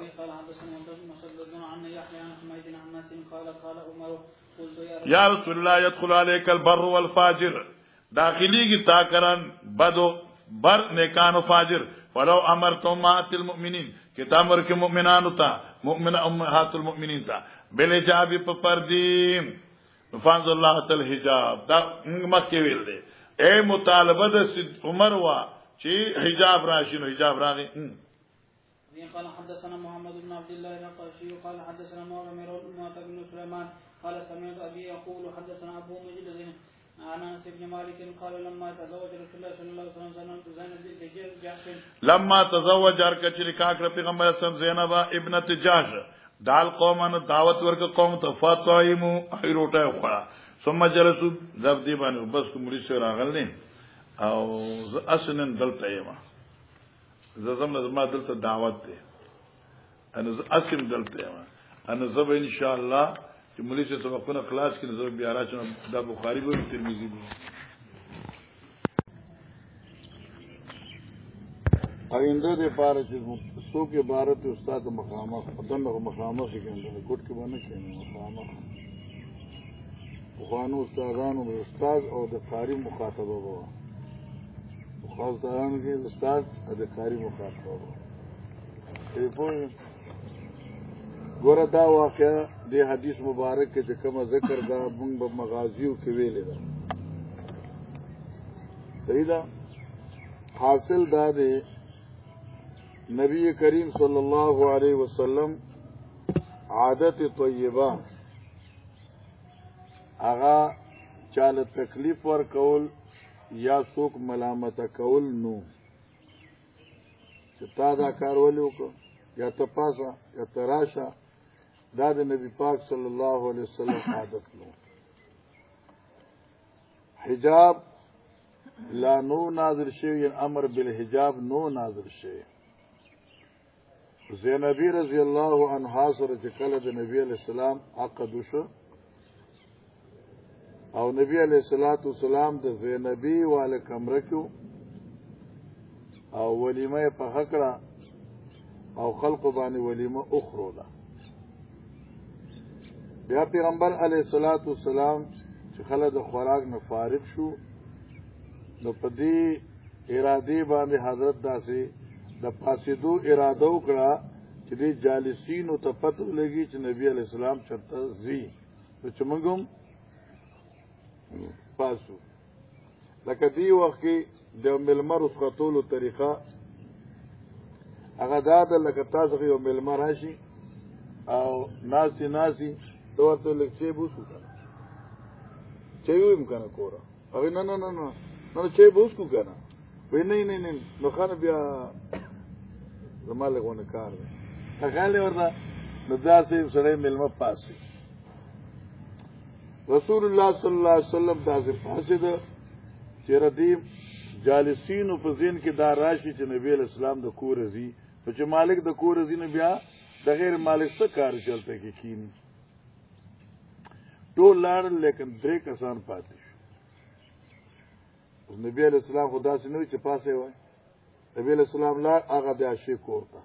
یا رسول الله يدخل عليك البر والفاجر داخلی کی تاکران بدو بر نیکان و فاجر ولو امرتم مات المؤمنین کتامر کے مؤمنان تا مؤمن امہات المؤمنین تا بالحجاب پردیم فانز اللہ تعالی حجاب دا مکه ویل دے اے مطالبہ د عمر وا چی حجاب راشن حجاب راغی. قال حدثنا محمد بن عبد الله الرقاشي قال حدثنا مؤمر بن سليمان قال سمعت ابي يقول حدثنا ابو مجد عن انس بن مالك قال لما تزوج رسول الله صلى الله عليه وسلم زينب بنت جحش لما تزوج ارکچری کاکر پیغمبر اسلام زینب ابنت جحش دال قومن دعوت ورک قوم ته فاطمه ای روټه خورا ثم جلسوا زبدی باندې بس کومری سره راغل نه او اسنن دلته یما زما دلته دعوت ده انا اسم دلته یما انا زب ان شاء الله چې مولوی سے سبقونه خلاص کړي زه بیا راځم د بخاری او ترمذی دی. آئنده د پاره چې څو کې عبارت استاد مخامخ دغه مخامخ کې کنده کوټ کې باندې کېنه مخامخ خوانو استادانو استاد او د قاری مخاطبه وو خو ځان کې استاد او د قاری مخاطبه وو. په ګوره دا واقعا د حدیث مبارک کې چې کوم ذکر دا موږ په مغازیو کې ویل دا صحیح ده. حاصل دا دی نبی کریم صلی الله علیه وسلم عادت طیبه هغه چاله تکلیف ور کول یا څوک ملامت کول نو چې تا دا کار ولې وکړ یا ته پاسه یا ته راشه دا د نبی پاک صلی الله علیه وسلم عادت نو حجاب لا نو نازل شوی امر بالحجاب نو نازل شوی زینبی رضی الله عنها سره چې کله د نبی علیہ السلام عقد وشو او نبی علیہ الصلوۃ والسلام د زینبی والا کمره کې او ولیمه په حقړه او خلق باندې ولیمه اخرى ده بیا پیغمبر علیہ الصلوۃ والسلام چې خلک د خوراک نه فارغ شو نو په دې اراده باندې حضرت داسې د پاسېدو اراده وکړه چې دې جالسینو ته پته لګي چې نبی علیہ السلام چرته زی نو چې موږ هم پاسو لکه دی وخت کې د ملمر خطولو طریقه هغه دا ده لکه تاسو یو ملمر راشي او ناسي ورته لکه بوسو کنه چې یو امکان کوره او نه چې بوسو کنه وای نه نو خان بیا زماله غونه کار دی هغه ورته نو داسې سره ملمه پاسي رسول الله صلی الله علیه وسلم داسې پاسي ده چې ردیم جالسین په ذهن کې دا راشي چې نبی اسلام د کور زی او چې مالک د کور زی نه بیا د غیر مالک څخه کار چلته کې کینی ټول لار لیکن درې کسان پاتې شو نبی علیہ السلام خدا سے نوی چې پاسه وای نبی علیہ السلام لار هغه د عاشق کوړه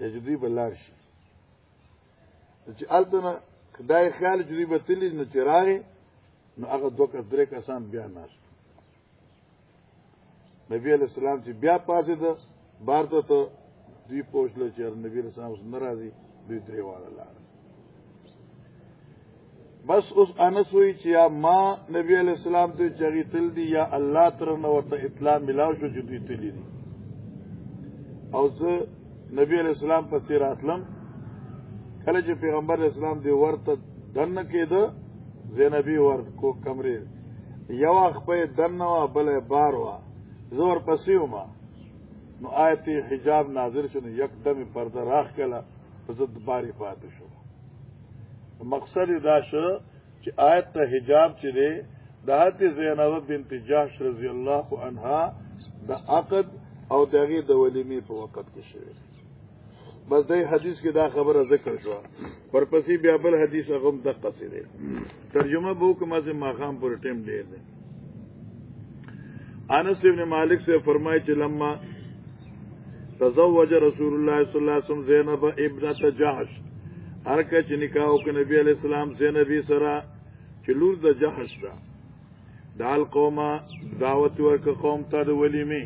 یجدی بلار شي چې التنه خدای خیال جدي بتلی نو چراغ نو هغه دوه درې کسان بیا ناس نبی علیہ السلام چې بیا پاسه ده بار ته دوی پوښتنه چې نبی علیہ السلام ناراضي دوی درې واړه لار بس اوس انس وی چې یا ما نبی علیہ السلام ته چغی تل دی یا الله تر نو ورته اطلاع ملاو شو چې دوی تللی دي او زه نبی علیہ السلام په سیر اسلم کله چې پیغمبر اسلام دی ورته دنه کېده زینبی ورته کو کمرې یو خپل دنه وا بل بار وا زور پسیوما نو آیت حجاب نازل شنو یکدم پرده راخ کله په زد باری پاتې شو مقصد دا شو چې آیت ته حجاب چې دی د حضرت زینب بنت جحش رضی الله عنها د عقد او دغه د ولیمې په وخت کې شوی بس دای حدیث کې دا خبره ذکر شو ورپسې بیا بل حدیث هغه د قصیده ترجمه بو کومه چې ماقام پر ټیم ډیر دی انس ابن مالک سے فرمائے چې لما تزوج رسول الله صلی الله علیه وسلم زینب ابنه جحش هر کله چې نکاح وکړ نبی علیہ السلام زینبی سره چې لور د جحش ده دال قومه دعوت ورک قوم ته د ولیمې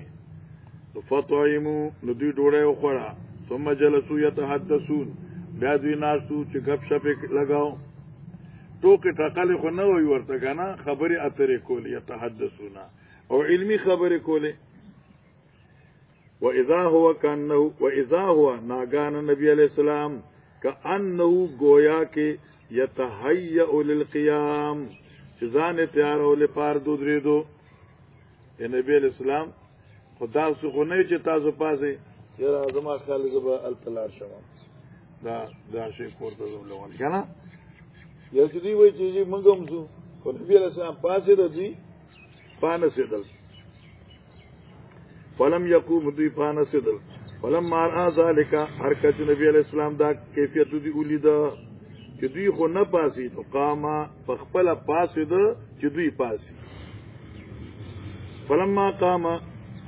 فطعموا نو دوی ډوړې وخوړه ثم جلسوا يتحدثون بیا دوی ناستو چې غپ شپ لگاو ټوکې ټاکلې خو نه وي ورته کنه خبرې اترې کولې يتحدثون او علمی خبرې کولې واذا هو ناگان نبی علیہ السلام کأنه گویا کې یتهیأ للقیام چې ځان تیارو لپاره درېدو نبی علیہ السلام خدا سو نه چې تاسو پاسه یاره زما خیال زبا التلار شوم دا شی کوړه زولول کنه یو چې دی وای چې موږ هم زو خو نبی علیہ السلام پاسه راځي پانه سیدل فلم یقوم دوی پانه سیدل فلم مار ذالک حرکت نبی علیہ السلام دا کیفیت دی ولیدا چې دوی خو نه پاسي نو قاما خپل پاسه ده چې دوی پاسي فلما قام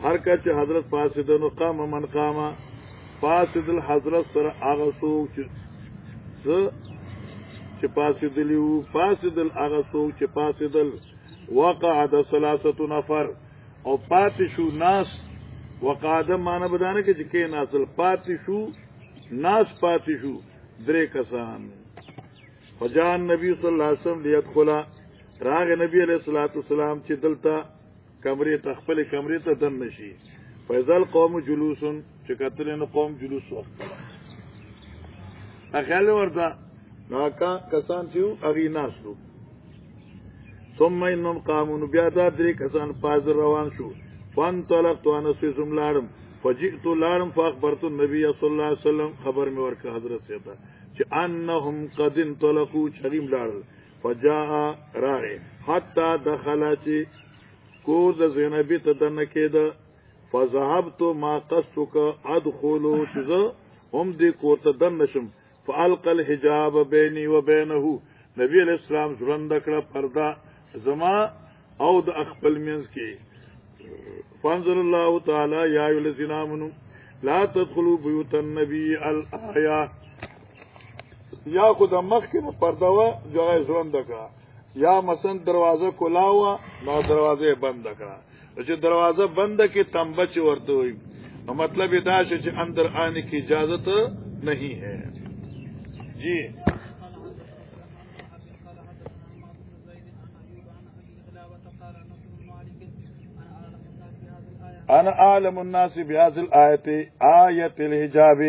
حرکت حضرت پاسه ده نو قام من قام پاسه دل حضرت سره هغه څوک چې پاسه دلیو پاسه دل هغه څوک چې پاسه دل وقعد ثلاثه نفر او پاتې شو ناس وقاده معنی بدانه کې چې کې ناسل پاتې شو ناس پاتې شو درې کسان فجان نبی صلی الله علیه وسلم لیدخل راغ نبی علیہ الصلوۃ والسلام چې دلته کمرې تخپل کمرې ته دن نشي فیضل قوم جلوس چې کتل نو قوم جلوس وخت اخیال ورته ناکا کسان چې اغي ناسلو ثم انهم قاموا بیا دا درې کسان پاز روان شو فانطلقت وانا سيزم لارم فجئت لارم فاخبرت النبي صلى الله عليه وسلم خبر میں ورکا حضرت سے تھا چې انهم قد انطلقوا چریم لاړل فجاء راغه حتی دخل چې کور د زینبی ته دنه کېده فذهبت ما قصتك ادخلوا شذ هم دې کور ته دنه شم فالقى الحجاب بيني وبينه نبی علیہ السلام ژوند کړه پردا زما او د خپل منځ کې فانزل الله تعالی یا ایها الذین آمنوا لا تدخلوا بیوت النبی الآیه یا خود مخ کې پردا و جای ژوند کړه یا مثلا دروازه کولاوه نو دروازه بند کړه چې دروازه بند کې تنبچ ورته وي نو مطلب دا چې اندر آنے کی اجازت نہیں ہے جی انا عالم الناس بهذه الآية آية الحجاب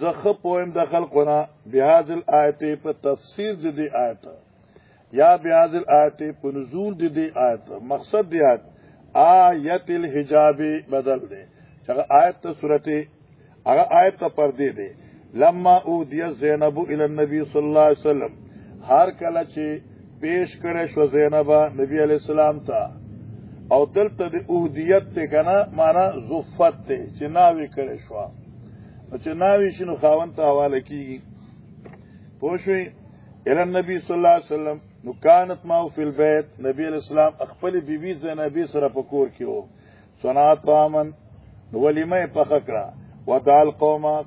زخ پویم د خلقنا بهذه الآية په تفسیر د دې آیت یا بهذه الآية په نزول د دې آیت مقصد دی آیت الحجاب بدل دی هغه آیت ته سورته هغه آیت ته پردې دی لما اودی زینب الی النبی صلی الله علیه وسلم هر کله چې پیش کړه شو زینب نبی علیہ السلام ته او دلته د اودیت ته کنه معنا زفت ته چې ناوی کړه شو چې ناوی شنو خاون ته حواله کیږي پوښوي الی النبی صلی الله علیه وسلم نو كانت ما فی البيت نبی علیہ السلام خپل بیبي زینب سره په کور کې وو صنعت طعامن ولیمه پخکړه ودع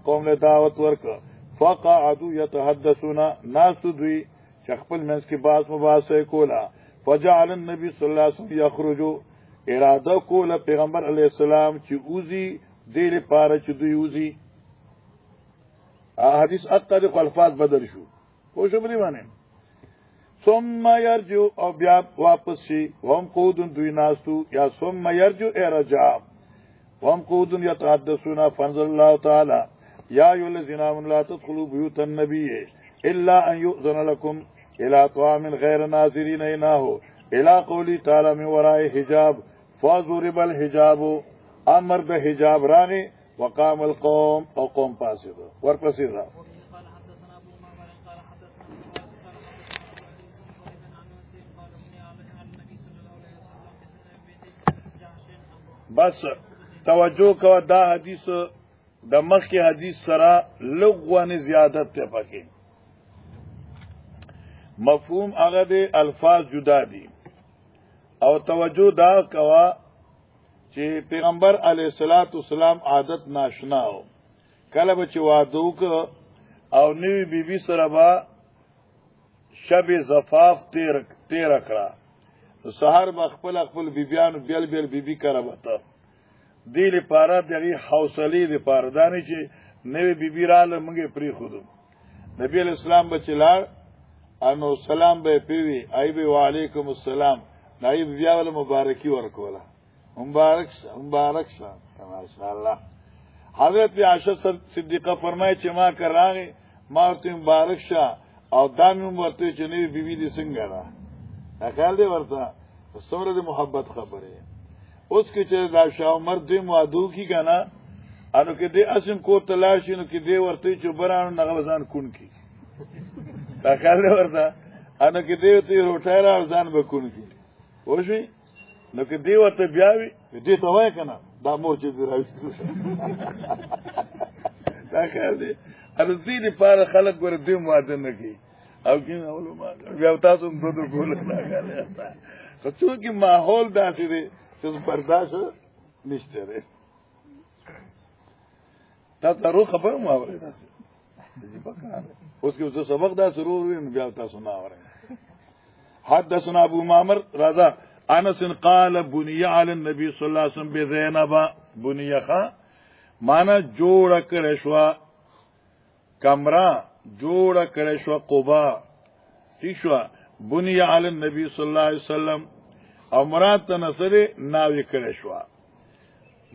قوم له دعوت ورک فقعدوا يتحدثون ناس دوی خپل منځ کې باس مباحثه کولا فجعل النبي صلی الله علیه وسلم یخرج اراده کوله پیغمبر علیه السلام چې اوزی دې لپاره چې دوی اوزی حدیث اطریق الفاظ بدل شو خو شو بری باندې ثم يرجو او بیا واپس شي هم قودن دوی ناسو یا ثم يرجو ارجع وهم قود يتحدثون فانزل الله تعالى يا أيها الذين آمنوا لا تدخلوا بيوت النبي إلا أن يؤذن لكم إلى طعام غير ناظرين إناه إلى قوله تعالى من وراء حجاب فضرب الحجاب أمر بحجاب راغي وقام القوم أو قوم فاسد ورپسید بس توجه کو دا حدیث د مخ کې حدیث سره لغوان زیادت ته پکې مفهوم هغه د الفاظ جدا دي او توجه دا کوا چې پیغمبر علیه الصلاۃ والسلام عادت ناشنا او کله به چې واده وک او نوی بیبي سره با شب زفاف تیر کړه سحر با خپل بیبیانو بیل بیبي کرا وته دی لپاره دغه حوصله لپاره دانی چې نوې بیبي رااله موږ پری خودو نبی علیہ السلام بچلار انو سلام به پیوی ای به وعلیکم السلام نای بیا ول مبارکی ورکولا مبارک شه ماشاءالله حضرت عائشہ صدیقہ فرمایي چې ما کراغه ما ورته مبارک شه او دامن ورته چې نوې بیبي دې څنګه را اخال دې ورته څومره د محبت خبره اوس کې چې دا شاه عمر دې موادو کی کنه انو کې دې اسم کو تلاشینو کې دې ورته چې برانو نغلزان کون کی دا کال ورته انو کې دې ته روټایرا ځان به کون کی وښوي نو کې دې ورته بیاوي دې ته وای کنه دا مور چې راوستو دا کال دې انو دې لپاره خلک ور دې مواده نه کی او کې علماء بیا تاسو هم دوه کول نه غواړي خو چې ماحول داسې دی چې برداشت نشته لري تا روح خبر مو اوري تاسو دې پکاره اوس کې څه سبق دا ضرور وین بیا تاسو نه اوري حدثنا ابو معمر رضا انس قال بني على النبي صلى الله عليه وسلم بزينب بنيخه معنا جوړ کړه شو کمره جوړ کړه شو قباء ٹھیک شو بني على النبي صلى الله عليه وسلم او مراد ته نصر ناوی کړه شو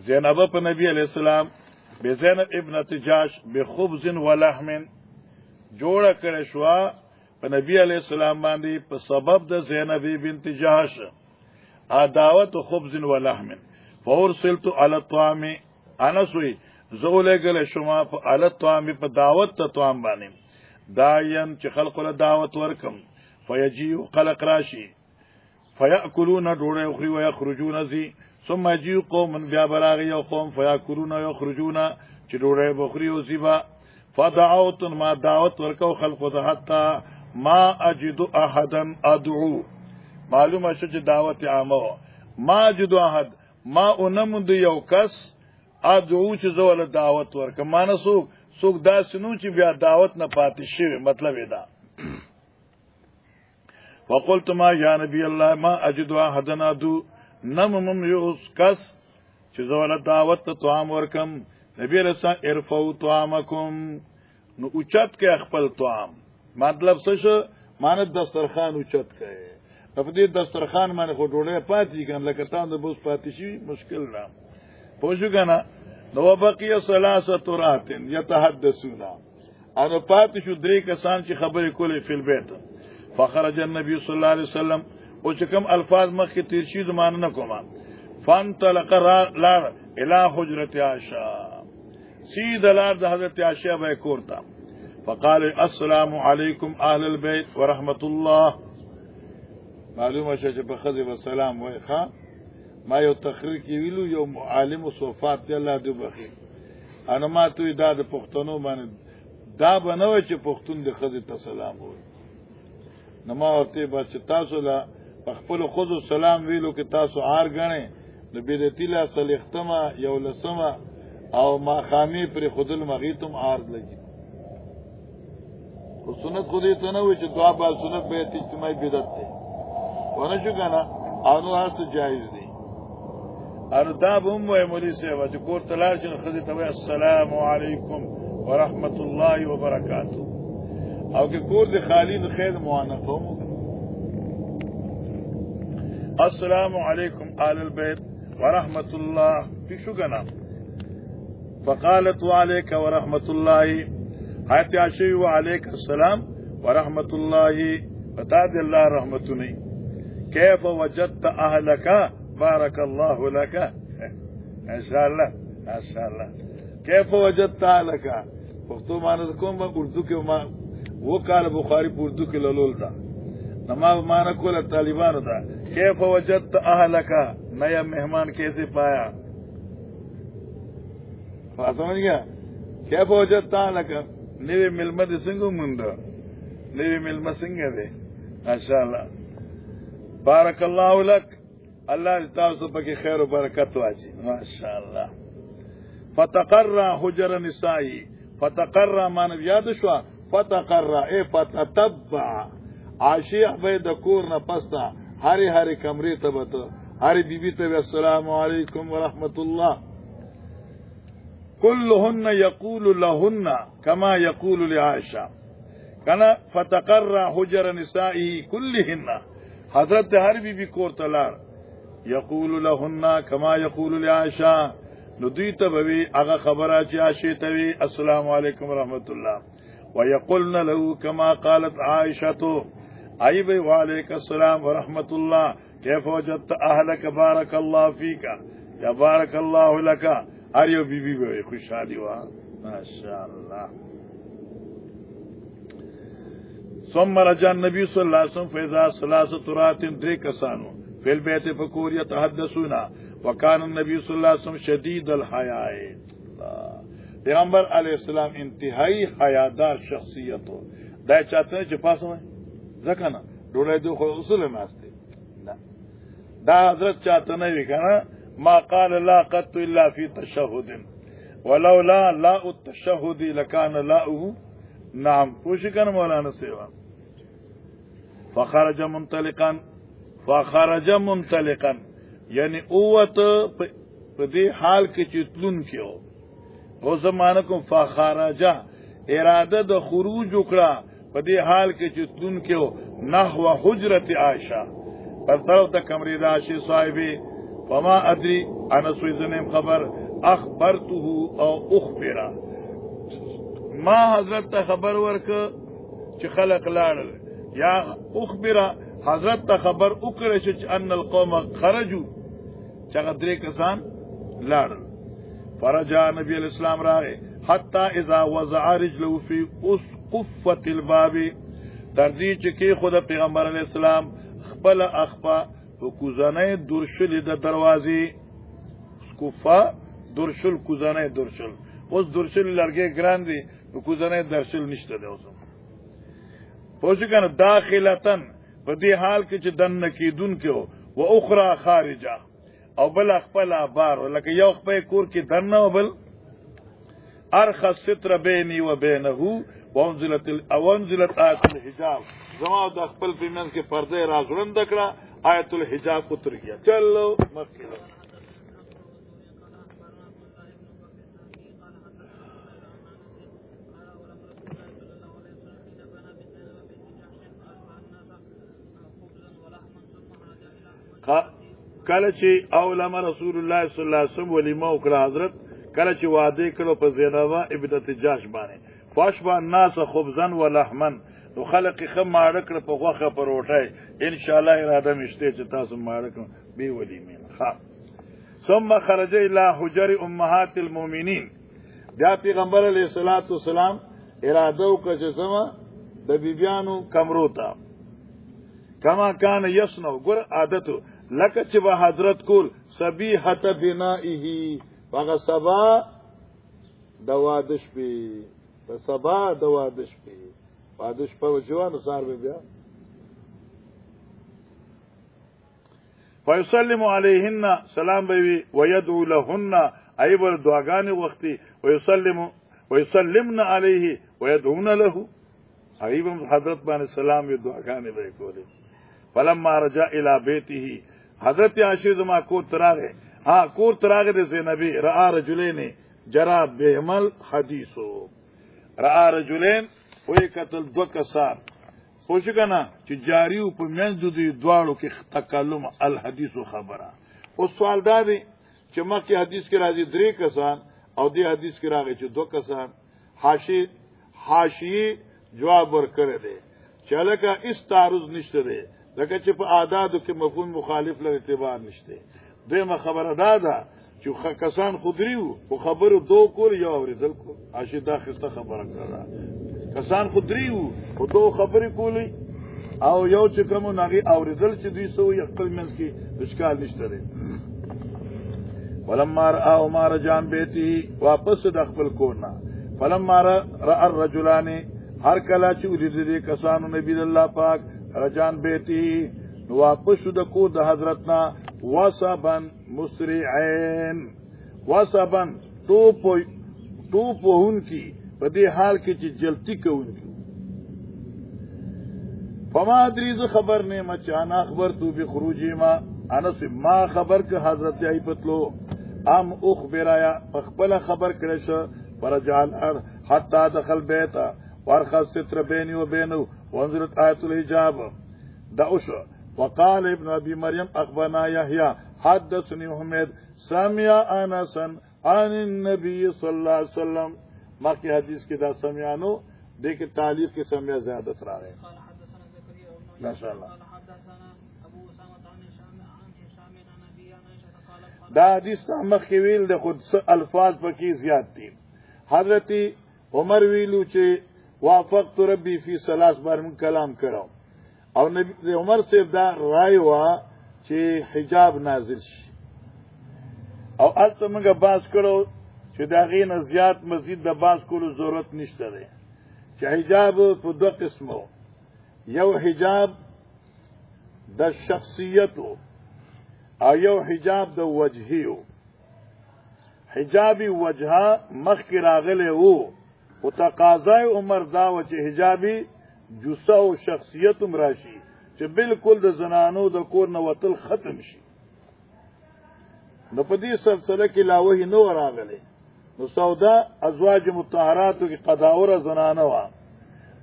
زینب په نبی علیہ السلام به زینب ابنه جاش به خبز و لحم جوړ کړه شو په نبی علیہ السلام باندې په سبب د زینب بنت جاش عداوت خبز و لحم فورسلت على الطعام انا سوی زول گله شما په على الطعام په دعوت ته طعام باندې داعيا چې خلق له دعوت ورکم فيجيء خلق راشي فيأكلون ډوډۍ خوري ويخرجون زي ثم يجيء قوم بیا براغي یو قوم فيأكلون ويخرجون چې ډوډۍ بخوري او زیبا فدعوت ما دعوت ورکو خلق ته حتا ما اجد احدا ادعو معلومه شو چې دعوت عامه ما اجد احد ما انمد یو کس ادعو چې زول دعوت ورکم معنی څوک دا سنو چې بیا دعوت نه پاتې شي مطلب دا وقلت ما یا نبی الله ما اجد احدا ادعو نمم یو کس چې زول دعوت ته طعام ورکم نبی رسول ارفعوا طعامکم نو اوچت کې خپل طعام مطلب څه شو معنی دسترخوان اوچت کړي په دې دسترخوان باندې خو ډوډۍ پاتې کړي لکه تاسو د بوس پاتې شي مشکل نه پوښو کنه نو بقي ثلاثه رات يتحدثون انا پاتې شو درې کسان چې خبرې کولې فل بیت فخرج النبي صلی الله علیه وسلم او چې کوم الفاظ مخکې تیر شي زمانه نه کومه فانطلق لار الى حجرة عائشة سید لار د حضرت عائشہ به کورتا فقال السلام علیکم اهل البيت ورحمت الله معلومه چې په خزي والسلام وای ښا ما یو تقریر کې ویلو یو عالم صفات الله دې بخیر انا ما ته دا د پښتنو باندې دا بنوي چې پښتون د خزي ته سلام وای نو ما ورته با چې تاسو لا خپل خود سلام ویلو کې تاسو عار غنئ د بدعتي لا صلیختمه یو لسمه او ما خامي پر خودل مغیتم عارض لګي او سنت خودی ته نه وي چې دعا با سنت به اجتماعي بدعت ده ونه شو کنه انو هر څه جایز دي ار دا به مو مولوی سیوا چې کور تلار چې خدای ته وي السلام علیکم ورحمت الله وبرکاته او کې کور د خالی د خیر موانقه مو السلام علیکم آل البيت ورحمت الله في شو کنه فقالت وعليك ورحمة الله حياتي عشي وعليك السلام ورحمة الله فتاد الله رحمتني كيف وجدت أهلك بارك الله لك إن شاء الله ما شاء الله كيف وجدت أهلك پختو معنی کوم اردو کې ما وکاله بخاری اردو کې لولول دا نما معنی کوله طالبانو دا كيف وجدت أهلك نیا مہمان کیسے پایا فاسمج گیا کیف وجدتا لکا نوی ملمه دی سنگو منده نوی ملمه سنگه دی ماشاءاللہ بارک اللہ لک اللہ تاسو پکی خیر و برکت واجی ماشاءاللہ فتقرر حجر نسائی فتقرر مانو یاد شوا فتقرر اے فتتبع عاشی احبید کور نپستا هری کمری تبتو هری بی بی تبی السلام علیکم ورحمت اللہ كلهن يقول لهن كما يقول لعائشة كان فتقرر حجر نسائه كلهن حضرت هر بی بی کور تلار يقول لهن كما يقول لعائشة ندویت بوی اغا خبرات عائشة توی السلام علیکم ورحمت الله ويقولن له كما قالت عائشة اي بي وعليك السلام ورحمت الله كيف وجدت اهلك بارك الله فيك يا بارك الله لك اریو بی بی بی خوشحالی وا ماشاءاللہ ثم رجع النبي صلى الله عليه وسلم فإذا ثلاثة رات دري كسانو في البيت فكور يتحدثون وكان النبي صلى الله عليه وسلم شديد الحياء پیغمبر علیہ السلام انتہائی حیادار شخصیت ہو دا چاہتے ہیں چې پاسو ځکه نه ډوړې دوه خو اصول ماسته دا حضرت چاہتے نه وی کنه ما قال لا قط الا في تشهد ولولا لا التشهد لكان لاؤه نعم پوښی کنه مولانا سیوا فخرج منطلقا یعنی اوت په دې حال کې چې تلون کېو او زمانه کوم فخرج اراده د خروج وکړه په دې حال کې چې تلون کېو نحو حجرت عائشہ پر طرف د کمرې د عائشہ صاحبې فما ادري انا سويزنم خبر اخبرته او اخبره ما حضرت ته خبر ورک چې خلق لاړل یا اخبره حضرت ته خبر وکړه چې ان القوم خرجوا چې غدري کسان لاړل فرجع نبی الاسلام راغه حتى اذا وضع رجله في قفت الباب ترځي چې کې خود پیغمبر علی السلام خپل اخفا په کوزنه درشل د دروازې کوفا درشل کوزنه درشل اوس درشل لرګي ګران دي په کوزنه درشل نشته دی اوس پوه کنه داخلتن په دې حال کې چې دن کېدون کې او اخرى خارجه او بل خپل بار لکه یو خپل کور کې دن او بل ارخص ستر بیني و بینه وانزلت آیت الحجاب زما د خپل پیمن کې پرده راځوند کړه آیت الحجاب اتر گیا چلو مخکې کله چې اولما رسول الله صلی الله علیه وسلم ولیمه وکړه حضرت کله چې وعده کړو په زینبه ابنت جاش باندې فاشبا الناس خبزا ولحما نو خلق خم ماړه کړ په غوخه پروټای ان شاء الله اراده مشته چې تاسو ماړه کړو به ولیمه ها ثم خرج الى حجر امهات المؤمنین بیا پیغمبر علیه الصلاۃ والسلام اراده وکړه چې سما د بیبیانو کمرو ته کما کان یسنو ګور عادتو لکه چې به حضرت کول صبیحه بنائه هغه سبا د واده شپې په سبا د واده شپې واده شپه وجوانو سار به بیا فیسلم علیهن سلام به ويدعو لهن ایبر دعاګانې وختي ويسلمن علیه ويدعون له ایبم حضرت باندې سلام یې دعاګانې به کولې فلما رجع الى بیته حضرت عائشہ زما کو تراغه ها کور تراغه د زینبی را رجلین جرا بهمل حدیثو را رجلین وې قتل دو کسان پوښ کنا چې جاریو په منځ د دوالو کې تکلم الحدیث خبره او سوال دا دی چې مکه حدیث کې راځي درې کسان او دې حدیث کې راغی چې دو کسان حاشیه جواب ورکړي دي چې لکه اس تعرض نشته دی لکه چې په عاداتو کې مفهوم مخالف له اعتبار نشته دغه خبره ده چې کسان خودریو او خبرو دو کول یو اوریدل کو عاشق دا خسته خبره کړه کسان خودریو او دو خبرې کولی او یو چې کوم ناغي اوریدل چې دوی سو یو خپل منځ کې مشکل نشته لري ولما را او ما رجان بیتی واپس د خپل کورنا فلما را الرجلان هر کله چې ولید کسانو نبی الله پاک رجان بیتی واپس د کو د حضرتنا وصبن مسرعين وصبن توپون کی په دې حال کې چې جلتی کوونکی فما ادري ز خبر نه مچانا خبر تو به خروجی ما انس ما خبر که حضرت ای پتلو ام اخبرایا خپل خبر کړه شو فرجال حتا دخل بیت ورخص ستر بیني و بینه وانزلت آیت الحجاب دعوش وقال ابن ابي مريم اخبرنا يحيى حدثني حميد سمع انسا عن النبي صلى الله عليه وسلم ما کی حدیث کی دا سمعانو دیکھ تعلیق کی سمع زیادت را رہے ماشاءاللہ دا حدیث مخ کی ویل د خود الفاظ پکې زیات دي حضرت عمر ویلو چې وافقت ربي فی ثلاث بار من کلام کړو او نبی عمر صاحب دا رائے وا چې حجاب نازل شي او البته موږ باز کړو چې دا غینه زیات مزید د باز کولو ضرورت نشته دی چې حجاب په دوه قسمو یو حجاب د شخصیت او یو حجاب د وجهیو حجابی وجهه مخکې راغلی وو او تقاضای عمر دا و چې حجابی جسه او شخصیت راشي چې بالکل د زنانو د کور نه وتل ختم شي نو په دې سلسله کې لا وحی نو راغلی نو سودا ازواج مطهراتو کې قداوره زنانه وا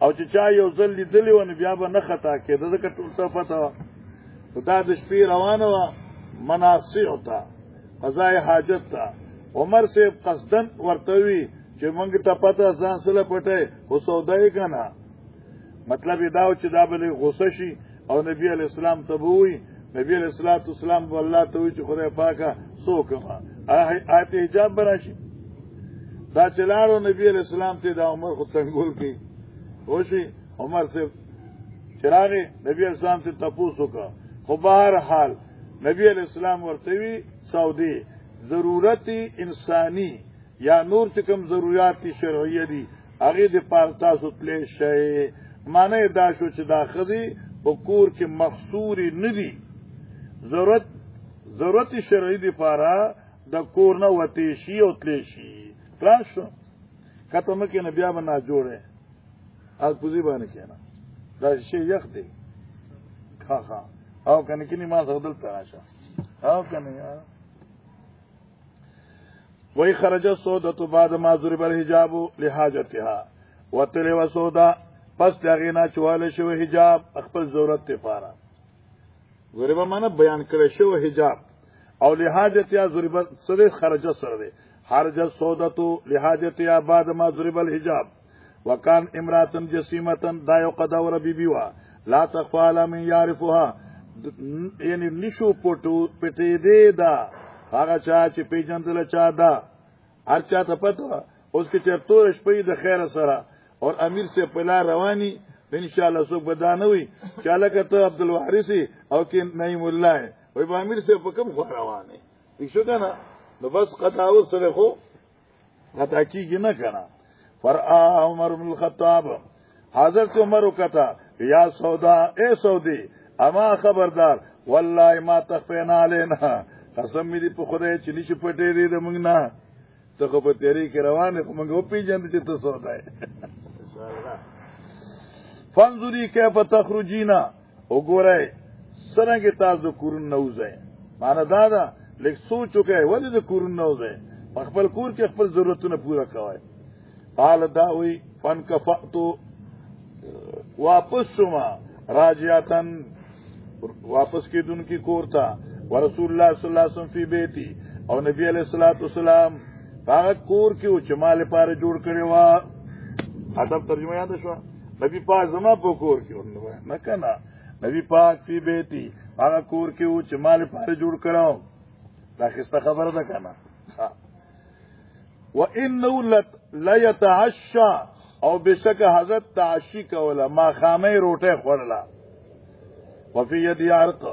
او چې چا یو ځل لیدلی و نو بیا به نه خطا کېده ځکه ټول ته پته وه نو دا د شپې روانه وه مناصع ته قضای حاجت ته عمر صاحب قصدن ورته وي چې موږ ته پته ځان سره پټی خو سودا یې که نه مطلب یې دا و چې دا به غصه شي او نبی علیہ السلام ته به ووایي نبی علیہ الصلوۃ والسلام به الله ته وایي چې خدای پاکه څه وکړم آیت حجاب به راشي دا چې لاړو نبی علیہ السلام ته دا عمر خو څنګول کوي وشي عمر سے چراغه نبی اسلام سے تپوسو کا خو بہر حال نبی علیہ السلام ورتوی سعودی ضرورت انسانی یا نور چکم ضرورت شرعیه دي هغه د پاره تاسو تلې شي معنی دا شو چې دا خدي په کور کې محصور نه دي ضرورت شرعي دي پاره د کور نه وتی شي او تلې شي تراشو کته مکه نه بیا بنا جوړه از پوزي باندې کېنا دا شی یخ دی ها او کنه کینی ما زغدل تراشه او کنه وی خرج سودة بعد ما ضرب الحجاب لحاجتها وتل وسودا پس داغینا چواله شو حجاب خپل ضرورت لپاره ضرب معنا بیان کړی شو حجاب او لحاجتها ضرب سره خرج سره خرج سودة لحاجتها بعد ما ضرب الحجاب وكان امراه جسيمه دا یو قدور بیبیوا لا تخفى على من يعرفها یعنی نشو پټې دی دا هغه چا چې پیژندل چا دا هر چا ته پته اوس کې چرته شپې د خیر سره اور امیر سے پلا رواني ان شاء الله سو بدانوي چاله کته عبد الوارثي او کې نعیم الله وي په امیر سے په کوم خو روانه دي شو کنه نو بس قطاو سره خو قطا کیږي نه کنه فرآ عمر بن الخطاب حضرت عمر وکتا یا سودا اے سودی اما خبردار والله ما تخفینا علينا قسم می دی په خدای چې نشي پټې دی د موږ نه ته خو په تیری کې روانه خو موږ او پیژند چې ته سودا ہے فانظری کیف تخرجینا وګورئ څنګه تاسو کورن نوځئ معنا دا دا لیک سوچو کې ولې د کورن نوځئ خپل کور کې خپل ضرورتونه پورا کوئ قال داوی فن کفاتو واپس شما راجعتن واپس کی دن کی کور تھا ورسول اللہ صلی اللہ علیہ وسلم فی بیتی اور نبی علیہ الصلوۃ والسلام هغه کور کې او چمال پاره جوړ کړي وا ادب ترجمه یاد شو نبی پاک زما په کور کې نه کنه نبی پاک فی بیتی هغه کور کې او چمال پاره جوړ کړو دا خسته خبره ده کنه وانه لا يتعشى او بشک حضرت تعشی کوله ما خامه روټه خورلا وفي يد عرق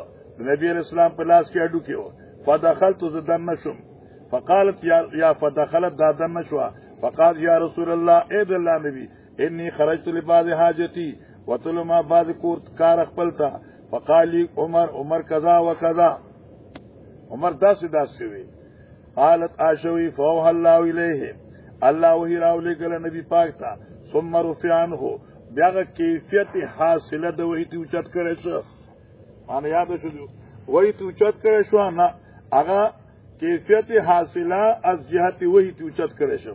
نبی علیہ السلام په لاس کې اډو کې فدخلت زدن نشم فقالت یا فدخلت دادن نشوا فقال یا رسول الله اے د الله نبی انی خرجت لبعض حاجتي وتل ما بعض کار خپلتا فقال لي عمر كذا وكذا عمر داس وی قالت عاشوی فوح الله الیه الله وحی راولی گله نبی پاک تا ثم رفع عنه بیاغه کیفیت حاصله د وحی ته اوچت کړي شو معنی یاد شو وحی ته اوچت کړي شو نه هغه کیفیت حاصله از جهت وحی ته اوچت کړي شو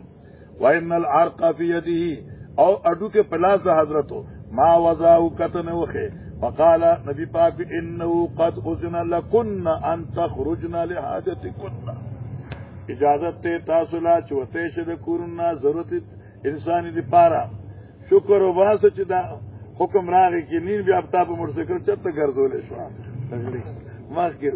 وان العرق فی یده او اډو کې پلاس حضرتو ما وضعوا کتن وخه فقال نبی پاک انه قد اذن لكن ان تخرجنا لحاجتكن اجازت ته تاسو لا چوته شه د کورنا ضرورت انساني دی پاره شکر او واسه چې دا حکم راغی کې نین بیا په موټرسایکل چته ګرځولې شو مخ کې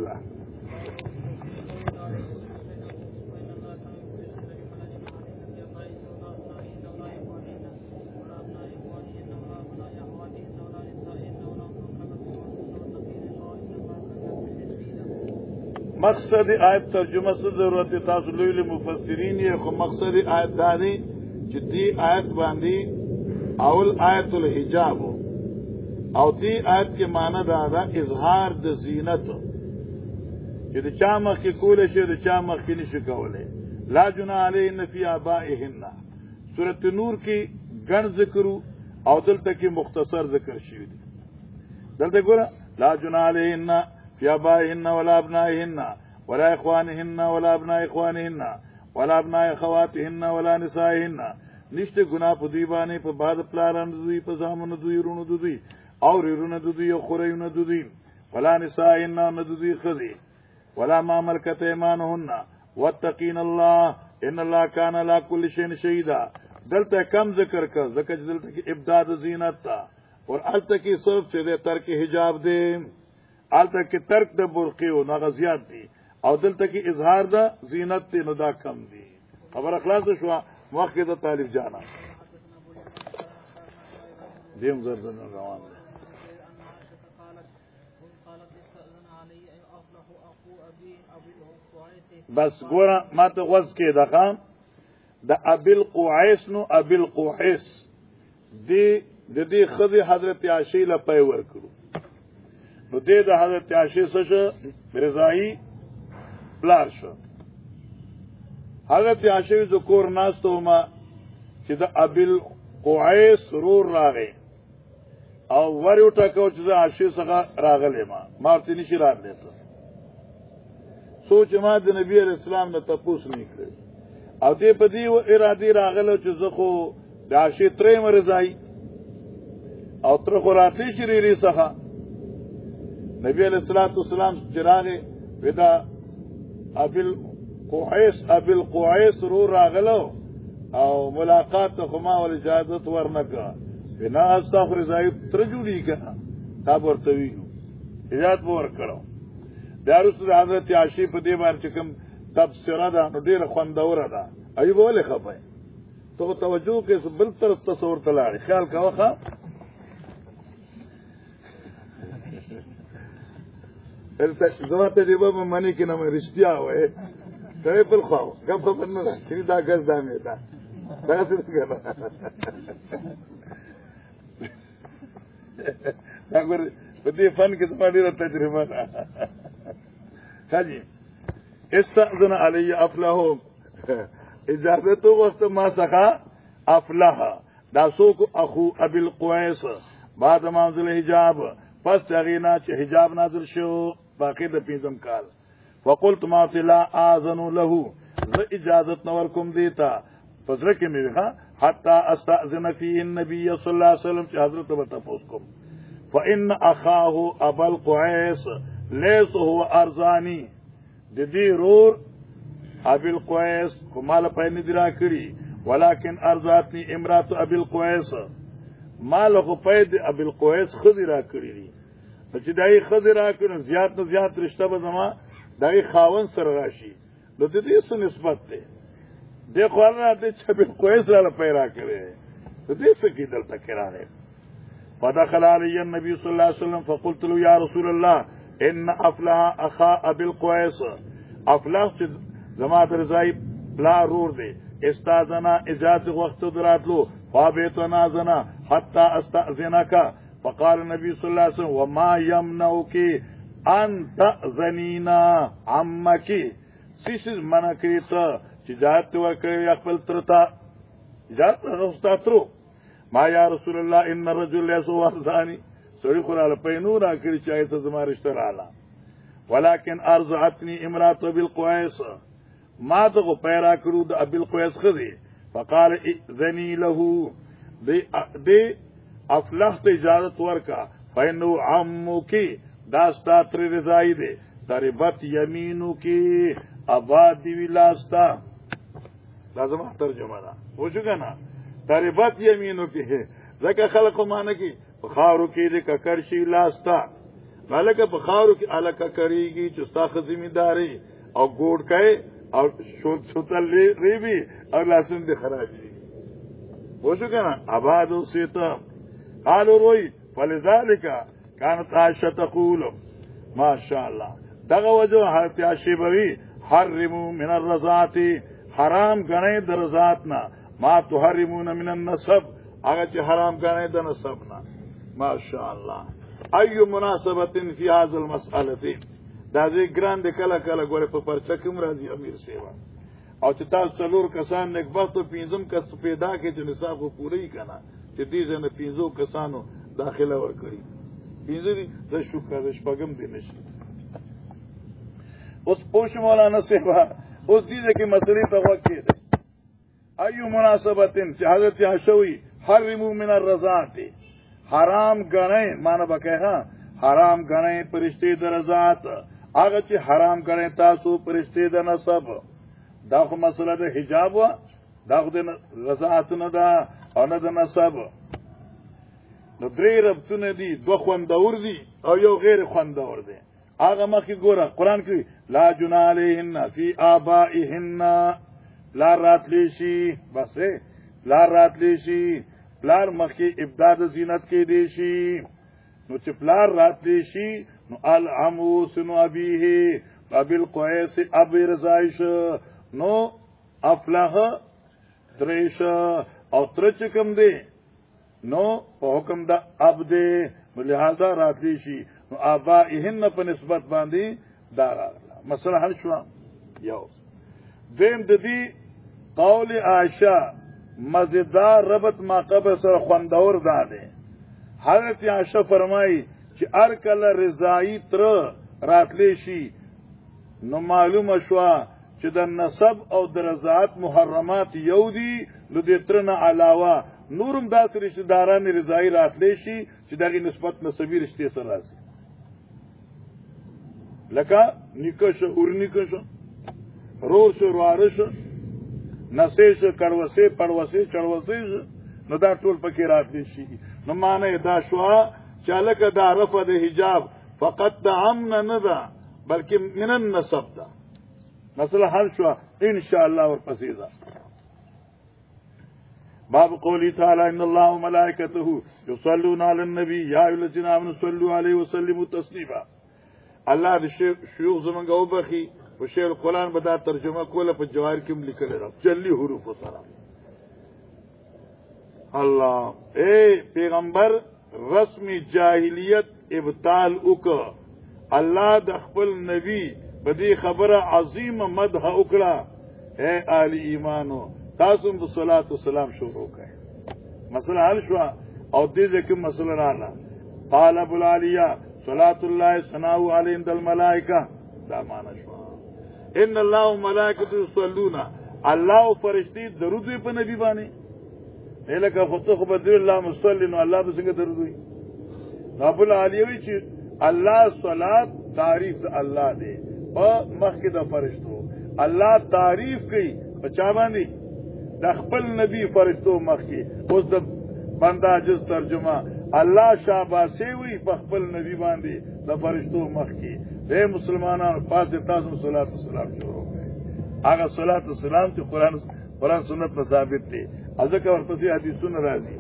مقصد آیت ترجمه سے ضرورت تاسو لوی مفسرین یې خو مقصد آیت دانی چې دې آیت باندې اول آیت الحجاب او دې آیت کې معنی دا ده اظهار د زینت چې د چا مخ کې کول شي د چا مخ کې نشي کولای لا جناح علیهن فی آبائهن سورۃ نور کې ګڼ ذکر او دلته کې مختصر ذکر شوی دی دلته ګوره لا جناح علیهن فی آبائهن ولا ابنائهن ولا اخوانهن ولا ابناء اخوانهن ولا ابناء اخواتهن ولا نسائهن نشته گناہ په دوی باندې په بعد پلاران دوی په زامن دوی رونو دوی او رونو دوی او خوريونه دوی ولا نسائهن دوی خذي ولا ما ملكت ايمانهن واتقين الله ان الله كان على كل شيء شهيدا دلته کم ذکر کړ ذکر دلته کې ابداد زینت تا اور الته کې صرف چې ترک حجاب دی الته کې ترک د برقې او ناغزيات دي او دلته کې اظهار د زینت ته نو دا کم دي خبر اخلاص شو مخکې د طالب جانا دیم زردن روان دی بس ګوره ما ته غوږ کې دغه د ابل قعیس نو ابل قعیس دی د دې خدای حضرت عائشہ له پي ور کړو نو دې د حضرت عائشہ سره رضای پلار شو حضرت عائشہ ذکر ناستو ما چې د ابل قعیس رور راغی او ور یو ټکو چې عائشہ څنګه راغلی ما ورته نشي راغلی سوچ ما د نبی علیہ السلام نه تاسو نه کړی او دې په دې ارادي راغلو چې زه خو د عائشہ ترې مرزای او تر خو راتلی شریری څخه نبی علیہ السلام چراغه ودا ابل قعیس رو راغلو او ملاقات ته خو ما ول اجازه ورنکړه بنا استغفر زای تر جوړی کړه تا ورته ویلو اجازه ورکړو دارسته حضرت عائشہ په دې باندې کوم تفسیر ده نو ډیره خوندوره ده ایوب ولې خپای ته توجه کې بل تر تصور تلاړي خیال کاوه زماته دی بابا منی کې نو رښتیا وای ته په خو غف په نه ده چې دا غز دامه ده دا څه څنګه دا ګور په دې فن کې څه ډیره تجربه ده حاجی استاذن علی افلح اجازه تو وخت ما سخا افلح دا سوق اخو ابي القويس بعد منزل حجاب پس چغینا چې حجاب نازل شو باقی د پینځم کال فقلت ما لا اذن له ز اجازت نور کوم دیتا پسره کې میغه حتا استاذن فيه النبي صلى الله عليه وسلم چې حضرت وته پوس کوم فان اخاه ابو القويس ليس هو ارزاني د دې رور ابي القويس کومال په نه درا کړی ولكن ارزاتني امرات ابي القويس مال خو پید ابي القويس خذ را کړی دي چې دای خذ را کړو زیات نه زیات رشتہ به زما دای خاون سره راشي نو د دې څه نسبت ده د خو نه د چې ابي القويس را پیدا کړي د دې څه کې دلته کړه فدخل علي النبي صلى الله عليه وسلم فقلت له يا رسول الله ان افلح اخا ابي القويس افلح زما درځای لا رور دي استاذنا اجازه وقت دراتلو فابيتنا زنا حتى استاذنك فقال النبي صلى الله عليه وسلم وما يمنعك ان تاذنينا عمك سيس منکریت چې جات ورکړي خپل ترتا جات غوستاترو ما يا رسول الله ان الرجل يسوع ثاني سوري قرآن پینو را کړی چې ایسه زما رشتہ رااله ولكن ارزعتني امرات بالقويس ما ته پیرا کړو د ابي القويس خدي فقال اذني له دي افلح ته اجازه ورکا فینو عمک داستا تر رضای دي تربت یمینو کی آباد دی ویلاستا لازم ترجمه ده وشو کنه تربت یمینو کی ځکه خلق معنی کی بخارو کې د ککر شي لاستا مالک بخارو کې الکه کریږي چې ساخه ذمہداري او ګوډ کای او شوتل ریبي او لاسن دي خرابي وشو کنه آباد اوسیتا قالوا روي فلذلك كانت عائشة تقول ما شاء الله دغه وجه حضرت عائشہ بوي حرموا من الرضاعات حرام غنه د رضاعتنا ما تحرمون من النسب هغه چې حرام غنه د نسبنا ما شاء الله اي مناسبه في هذه المساله دا زی ګران د کله کله ګوره په پرچا کوم راځي امیر سیوا او چې تاسو څلور کسان نکبر ته پینځم کس پیدا کې چې نصاب پوری کنا چې دې ځنه پینځو کسانو داخله ورکړي پینځري د شکر د شپږم دی نشي اوس پوښ مولانا سیوا اوس دې کې مسلې ته وکړي ايو مناسبتن چې حضرت عائشہ حرموا من الرضاعات حرام غنه معنی بکه حرام غنه پرشتي د رضاعت هغه چې حرام غنه تاسو پرشتي د نسب دا خو مسله د حجاب وا دا خو د رضاعت نه ده او نه د نسب نو درې ربطونه دي دو خوندور دي او یو غیر خوندور دي هغه مخکې ګوره قرآن کې لا جناح علیهن فی آبائهن لا راتلی شي بس لا راتلی شي پلار مخکې ابداع د زینت کې دی شي نو چې پلار راتلی شي نو العمو سنو ابیه ابل قیس ابي رضایش نو افلح دریش او تر چې کوم دی نو په حکم د اب دی نو لہذا راتلی شي نو آبائهن په نسبت باندې دا مسله حل شو یو دیم د دې قول عائشہ مزیدار ربط ما قبل سره خوندور ده حضرت عائشہ فرمایي چې ار کله رضایی تر راتلی شي نو معلومه شو چې د نسب او د رضاعت محرمات یو دي نو د ترنه علاوه نورم داسې رشتہ داران رضایی راتلی شي چې دغه نسبت نسبی رشتې سره راځي لکه نیکه شو اور نیکه شو رور شو رواره شو نسې شو کړوسې پړوسې چړوسې شو نو دا ټول پکې راتلی شي نو معنی دا شو چې لکه دا رفع د حجاب فقط د امن نه ده بلکې من النسب ده مسله حل شو ان شاء الله ورپسې ده باب قولی تعالی ان الله وملائکته یصلون علی النبی یا ایها الذین آمنوا صلوا علیه وسلموا تسلیما الله د شیوخ زمونږ وبخي په شعر قرآن به دا ترجمه کوله په جواهر کې هم لیکلی ده جلی حروف سره الله اے پیغمبر رسم جاهلیت ابطال وکړه الله د خپل نبی په دې خبره عظیمه مدح وکړه اے آل ایمانو تاسو په صلوات والسلام شروع کړئ مسله حل شو او دې ځکه مسله رااله قال ابو العالیه صلوات الله ثناء علی عند الملائکه دا معنی شو ان الله وملائکته یصلون الله فرشتي درود په نبی باندې لکه خطو بدر الله مصلی نو الله به څنګه درود وي ابو العالیه وی چې الله صلات تعریف الله دی په مخکې د فرشتو الله تعریف کوي په چا باندې د خپل نبی فرشتو مخکې اوس د بنده عجز ترجمه الله شاباسي وي په خپل نبی باندې د فرشتو مخکې اے مسلمانانو پاسه تاسو صلوات والسلام شروع کړئ هغه صلوات والسلام چې قرآن سنت په ثابت دي ځکه ورپسې حدیثونه راځي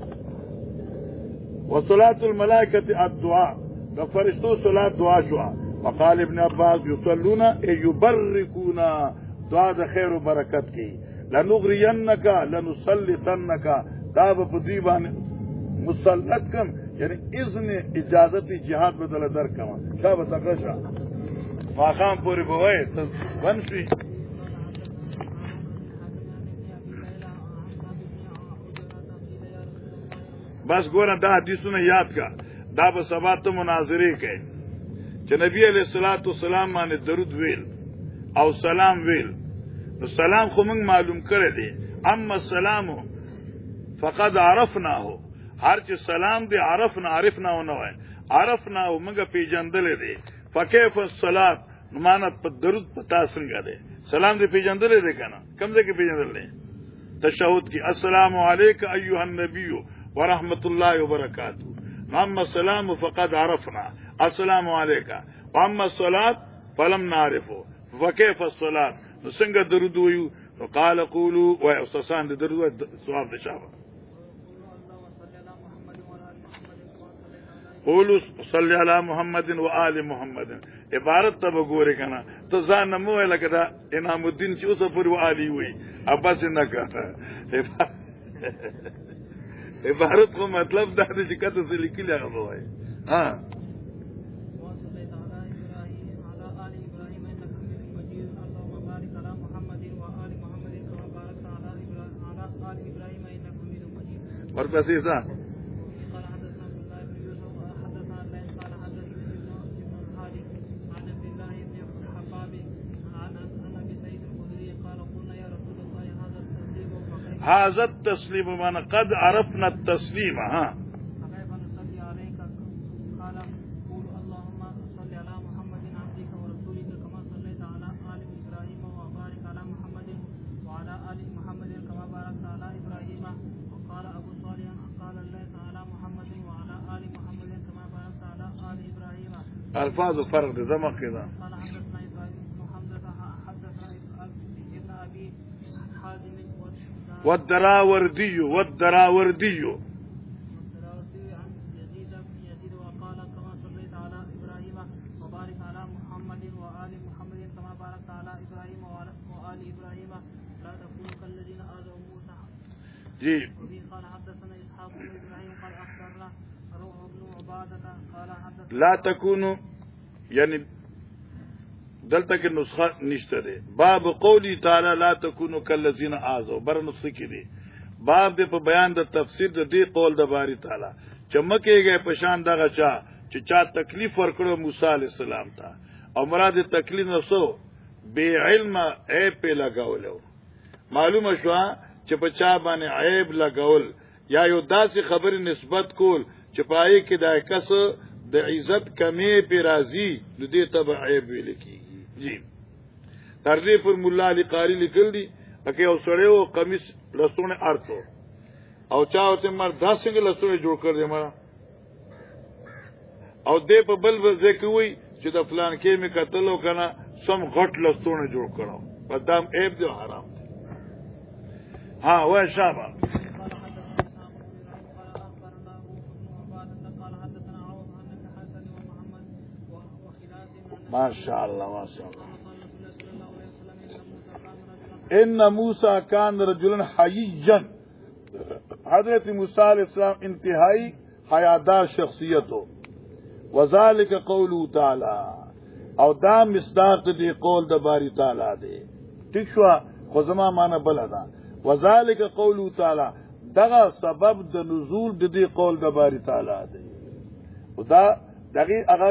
وصلات الملائکه الدعاء د فرشتو صلات دعا شو وقال ابن عباس يصلون اي يبركون دعا د خیر او برکت کی لنغرينك لنسلطنك دا په دې باندې مسلط کم یعنی اذن اجازت جهاد بدل در کما شا بتقشا ماقام پوری بوئے ونشوی بس ګوره دا حدیثونه یاد کا دا به سبا ته مناظره کوي چې نبی علیہ الصلوۃ والسلام باندې درود ویل او سلام ویل نو سلام خو موږ معلوم کړی دی اما السلام فقد عرفناه هر چې سلام دی عرفنا او نه وای عرفنا او موږ پیژندل دي فكيف الصلاه مانت په درود پتا څنګه دی سلام دی پیژندل دي کنه کوم ځای کې پیژندل دي تشهود کی السلام علیک ایها النبی ورحمت الله وبرکاته اما السلام فقد عرفنا السلام علیک واما الصلاه فلم نعرفه فكيف الصلاه څنګه درود ویو قال قولوا واستسان درود ثواب نشاوه قولوا صلی علی محمد و آل محمد عبارت ته وګورئ کنه ته ځان نه مو لکه دا انعام الدین چې اوسه پر و علی وی اباس نه کړه عبارت کو مطلب دا چې کته څه لیکلی هغه وای ها ورپسې ځه هذا التسليم من قد عرفنا التسليم ها كيف نصلي عليك قال قول اللهم صل على محمد عبدك ورسولك كما صليت على آل إبراهيم وبارك على محمد وعلى آل محمد كما باركت على إبراهيم وقال أبو صالح قال ليس على محمد وعلى آل محمد كما باركت على آل إبراهيم الفاظ فرق ده ما كده قال حدثنا إبراهيم بن حمزة حدثنا ابن أبي حازم والدراوردي جی وبه قال حدثنا اسحاق بن ابراهيم قال اخبرنا روح بن عباده قال حدثنا لا تکونو یعنی دلته کې نسخه نشته ده باب قولی تعالی لا تکونو کالذین آذوا بر نسخه کې دي باب دې په بیان د تفسیر د دې قول د باری تعالی چمکهږي په شان دغه چې چا تکلیف ورکړو موسی علی السلام ته او مراد تکلیف نسو بے علم عیب په لگاولو معلومه شو چې په چا باندې عیب لگاول یا یو داسې خبرې نسبت کول چې پای کې د کس د عزت کمی په راضی د دې تبع عیب ویل کیږي جی ترلیف مولا علی قاری لیکل دي اکه او سړیو قمیص لسونه ارتو او چا ته مر داسې لسونه جوړ کړی ما او دې په بل ځکه وی چې د فلان کې می قتل وکنه سم غټ لسونه جوړ کړو پدام عیب دی حرام دی ها وای شابه ماشاء الله ماشاء الله ان موسی کان رجلا حییا حضرت موسی علیہ السلام انتہائی حیادار شخصیت ہو وذالک قوله تعالی او دا مصداق دی قول د باری تعالی دی ٹھیک شو خو زما معنی بل ادا وذالک قوله تعالی دغه سبب د نزول د دی قول د باری تعالی دی خدا دغه هغه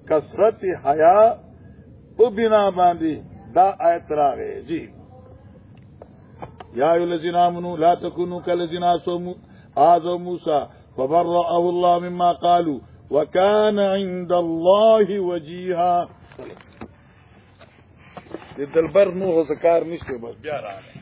کثرت حیا او بنا باندې دا آیت راغی جی یا الذین آمنوا لا تکونوا کالذین آذوا موسی فبرأه الله مما قالوا وكان عند الله وجيها دلبر نو ذکر نشته بس بیا راغی